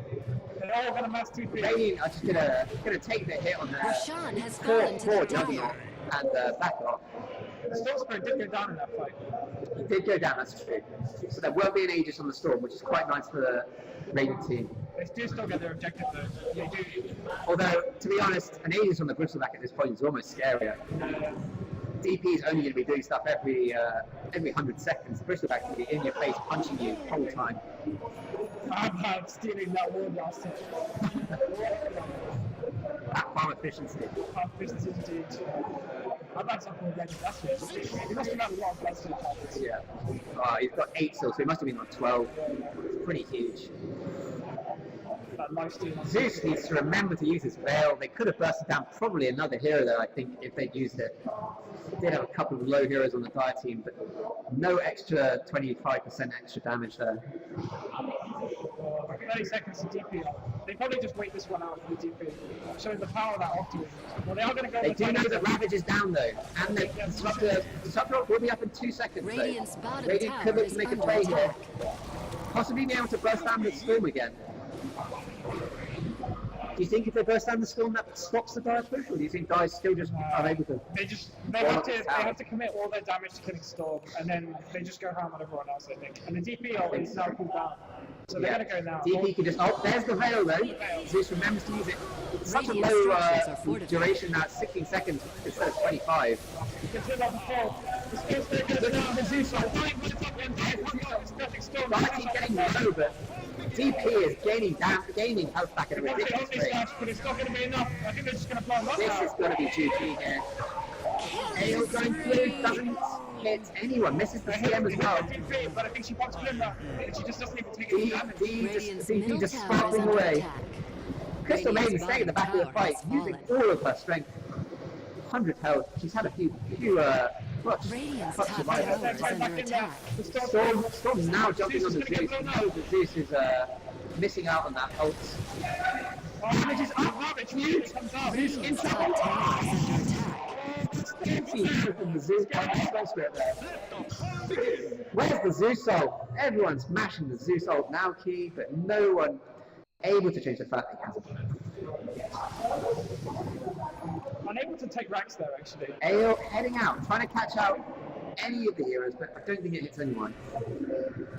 Speaker 2: They're all going to mass TP.
Speaker 1: Radiant are just gonna take the hit on their
Speaker 3: Roshan has fallen to
Speaker 1: poor
Speaker 3: the tower.
Speaker 1: Juggernaut and back off.
Speaker 2: Stormspirit did go down in that fight.
Speaker 1: He did go down, that's true. So there will be an Aegis on the Storm, which is quite nice for the Radiant team.
Speaker 2: They do still get their objective though. They do.
Speaker 1: Although, to be honest, an Aegis on the Bristleback at this point is almost scarier. DP is only going to be doing stuff every 100 seconds. Bristleback will be in your face, punching you the whole time.
Speaker 2: I'm stealing that word last time.
Speaker 1: That farm efficiency.
Speaker 2: Efficiency indeed. I've had something already. That's it. He must have had a lot of blessed targets.
Speaker 1: Yeah. He's got 8 still, so he must have been on 12. It's pretty huge. Zeus needs to remember to use his Veil. They could have bursted down probably another hero there, I think, if they'd used it. They did have a couple of low heroes on the Dire team, but no extra 25% extra damage there.
Speaker 2: 30 seconds to DP. They probably just wait this one out for the DP, showing the power of that Octave. Well, they are going to go.
Speaker 1: They do know that Ravage is down though, and the Disruptor will be up in 2 seconds.
Speaker 3: Radiant's bottom
Speaker 1: Radiant
Speaker 3: tower
Speaker 1: could look
Speaker 3: is
Speaker 1: to make a
Speaker 3: under
Speaker 1: play here.
Speaker 3: attack.
Speaker 1: Possibly be able to burst down the Storm again. Do you think if they burst down the Storm that stops the Dire push, or do you think Dire's still just unable to?
Speaker 2: They have to commit all their damage to killing Storm, and then they just go ham on everyone else, I think. And the DP is now cooled down, so they're going to go now.
Speaker 1: DP can just. Oh, there's the Veil though. Zeus remembers to use it. It's such a low duration now, 16 seconds instead of 25. Varsy's getting low, but DP is gaining health back at a ridiculous rate.
Speaker 2: But it's not going to be enough. I think they're just going to blow them up.
Speaker 1: This is going to be GG here. Ale going through, doesn't hit anyone, misses the CM as well.
Speaker 2: But I think she wants Glimmer, and she just doesn't even take any damage.
Speaker 1: DP just sparkling away. Crystal made a mistake in the back of the fight, using all of her strength. 100 health. She's had a few
Speaker 3: Radiant's top tower is under attack.
Speaker 1: Storm's now jumping on the Zeus. He knows that Zeus is missing out on that ult.
Speaker 2: Ravage's up.
Speaker 1: Zeus
Speaker 3: Radiant's top tower is under attack.
Speaker 1: From the Zeus Stormspirit there. Where's the Zeus ult? Everyone's mashing the Zeus ult now key, but no one able to change the fact that he has
Speaker 2: Unable to take racks there, actually.
Speaker 1: Ale heading out, trying to catch out any of the heroes, but I don't think it hits anyone.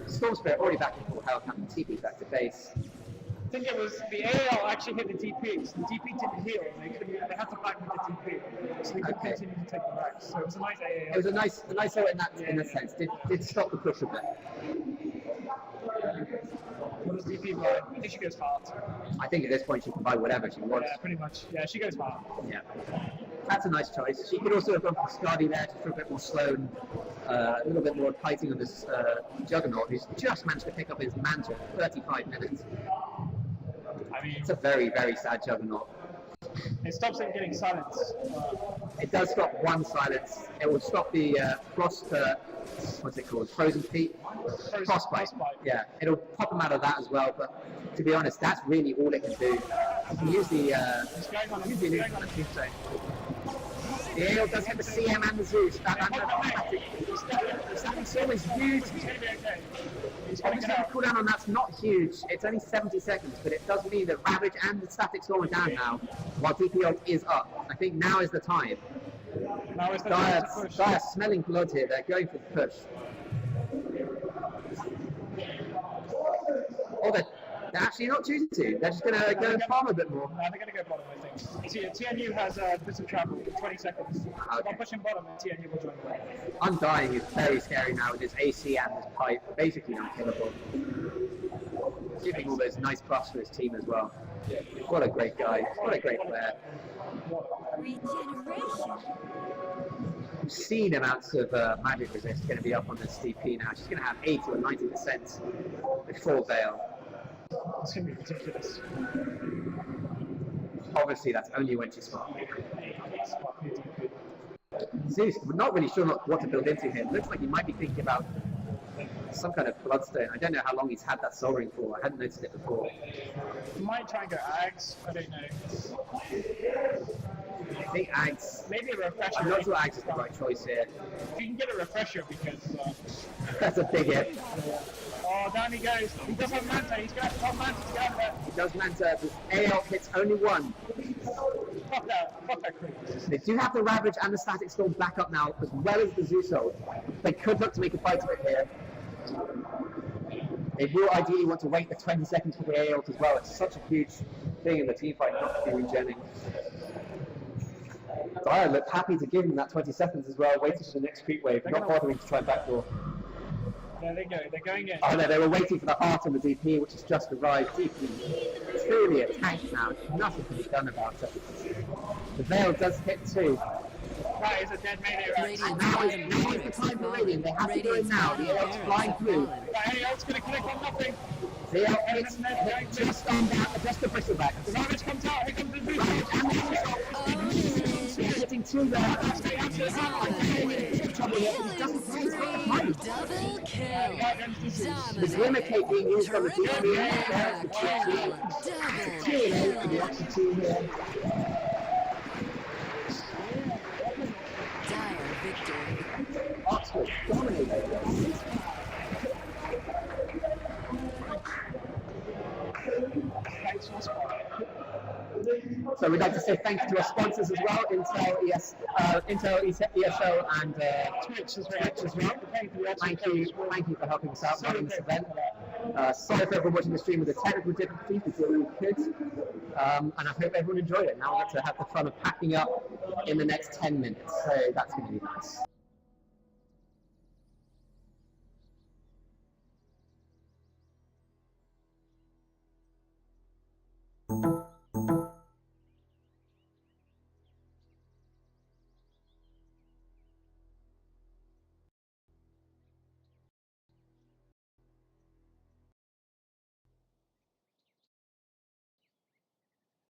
Speaker 1: Stormspirit already back in full health, having TP back to base.
Speaker 2: I think it was the AL actually hit the DP, so the DP didn't heal. They had to back with the DP, so they could continue to take the racks. So it was a nice AL.
Speaker 1: It was a nice hit in that sense. Did stop the push a bit.
Speaker 2: What does DP buy? I think she goes hard.
Speaker 1: I think at this point she can buy whatever she wants.
Speaker 2: Yeah, pretty much. Yeah, she goes hard.
Speaker 1: Yeah. That's a nice choice. She could also have gone for Skadi there just for a bit more slow and a little bit more fighting on this Juggernaut, who's just managed to pick up his mantle in 35 minutes.
Speaker 2: I mean,
Speaker 1: it's a very, very sad Juggernaut.
Speaker 2: It stops him getting silenced.
Speaker 1: It does stop one silence. It will stop the frost. What's it called? Frozen feet? Frostbite. Yeah, it'll pop him out of that as well. But to be honest, that's really all it can do. You can use the illusion on the tombstone. The Ale does hit the CM and the Zeus. That automatic. always huge.
Speaker 2: It's going to be okay. He's going to
Speaker 1: Obviously,
Speaker 2: get
Speaker 1: the
Speaker 2: out.
Speaker 1: cooldown on that's not huge. It's only 70 seconds, but it does mean that Ravage and the static storm are down now, while DP ult is up. I think now is the time.
Speaker 2: Now is the time to push.
Speaker 1: Dire smelling blood here. They're going for the push. Oh, they're actually not choosing to. They're just going to go and farm a bit more.
Speaker 2: No, they're going to go bottom, I think. TNU has a bit of travel, 20 seconds.
Speaker 1: Okay.
Speaker 2: By pushing bottom, and TNU will join them.
Speaker 1: Undying is very scary now with his AC and his pipe. Basically unkillable. Giving all those nice buffs for his team as well. What a great guy. What a great player.
Speaker 3: Regeneration.
Speaker 1: Obscene amounts of magic resist going to be up on this DP now. She's going to have 80 or 90% before Veil.
Speaker 2: It's going to be ridiculous.
Speaker 1: Obviously, that's only when she's smart. Zeus, we're not really sure what to build into here. Looks like he might be thinking about some kind of bloodstone. I don't know how long he's had that soul ring for. I hadn't noticed it before.
Speaker 2: He might try and go Ags. I don't know.
Speaker 1: I think Ags.
Speaker 2: Maybe a refresher.
Speaker 1: I'm not sure Ags is the right choice here.
Speaker 2: If you can get a refresher, because.
Speaker 1: That's a big hit.
Speaker 2: Oh, down he goes. He does have Manta. He's going to have Manta to get out of there.
Speaker 1: He does Manta. His AL hits only one.
Speaker 2: Fuck that creep.
Speaker 1: They do have the Ravage and the Static Storm back up now, as well as the Zeus ult. They could look to make a fight of it here. They will ideally want to wait the 20 seconds for the A ult as well. It's such a huge thing in the team fight not to be regenning. Dire looked happy to give him that 20 seconds as well, waiting for the next creep wave, not bothering to try backdoor.
Speaker 2: There they go, they're going in.
Speaker 1: Oh no, they were waiting for the heart on the DP, which has just arrived. DP truly a tank now. Nothing can be done about it. The Veil does hit too.
Speaker 2: That is a dead melee right.
Speaker 1: And now is the time for Radiant. They have to go in now. The AL's flying through.
Speaker 2: Right, AL's going to click on nothing.
Speaker 1: The AL hits just on down, just the bristleback.
Speaker 2: The Ravage comes out, here comes the Zeus.
Speaker 1: And the Zeus hitting two there.
Speaker 3: Double kill.
Speaker 1: The Glimmer Cape being used on the DP.
Speaker 3: Dire victory.
Speaker 1: Oxford dominated. So we'd like to say thank you to our sponsors as well, Intel, ESO, and Twitch as well. Thank you for helping us out running this event. Sorry for everyone watching the stream with the technical difficulties, we did all we could. And I hope everyone enjoyed it. Now we're going to have the fun of packing up in the next 10 minutes, so that's going to be nice.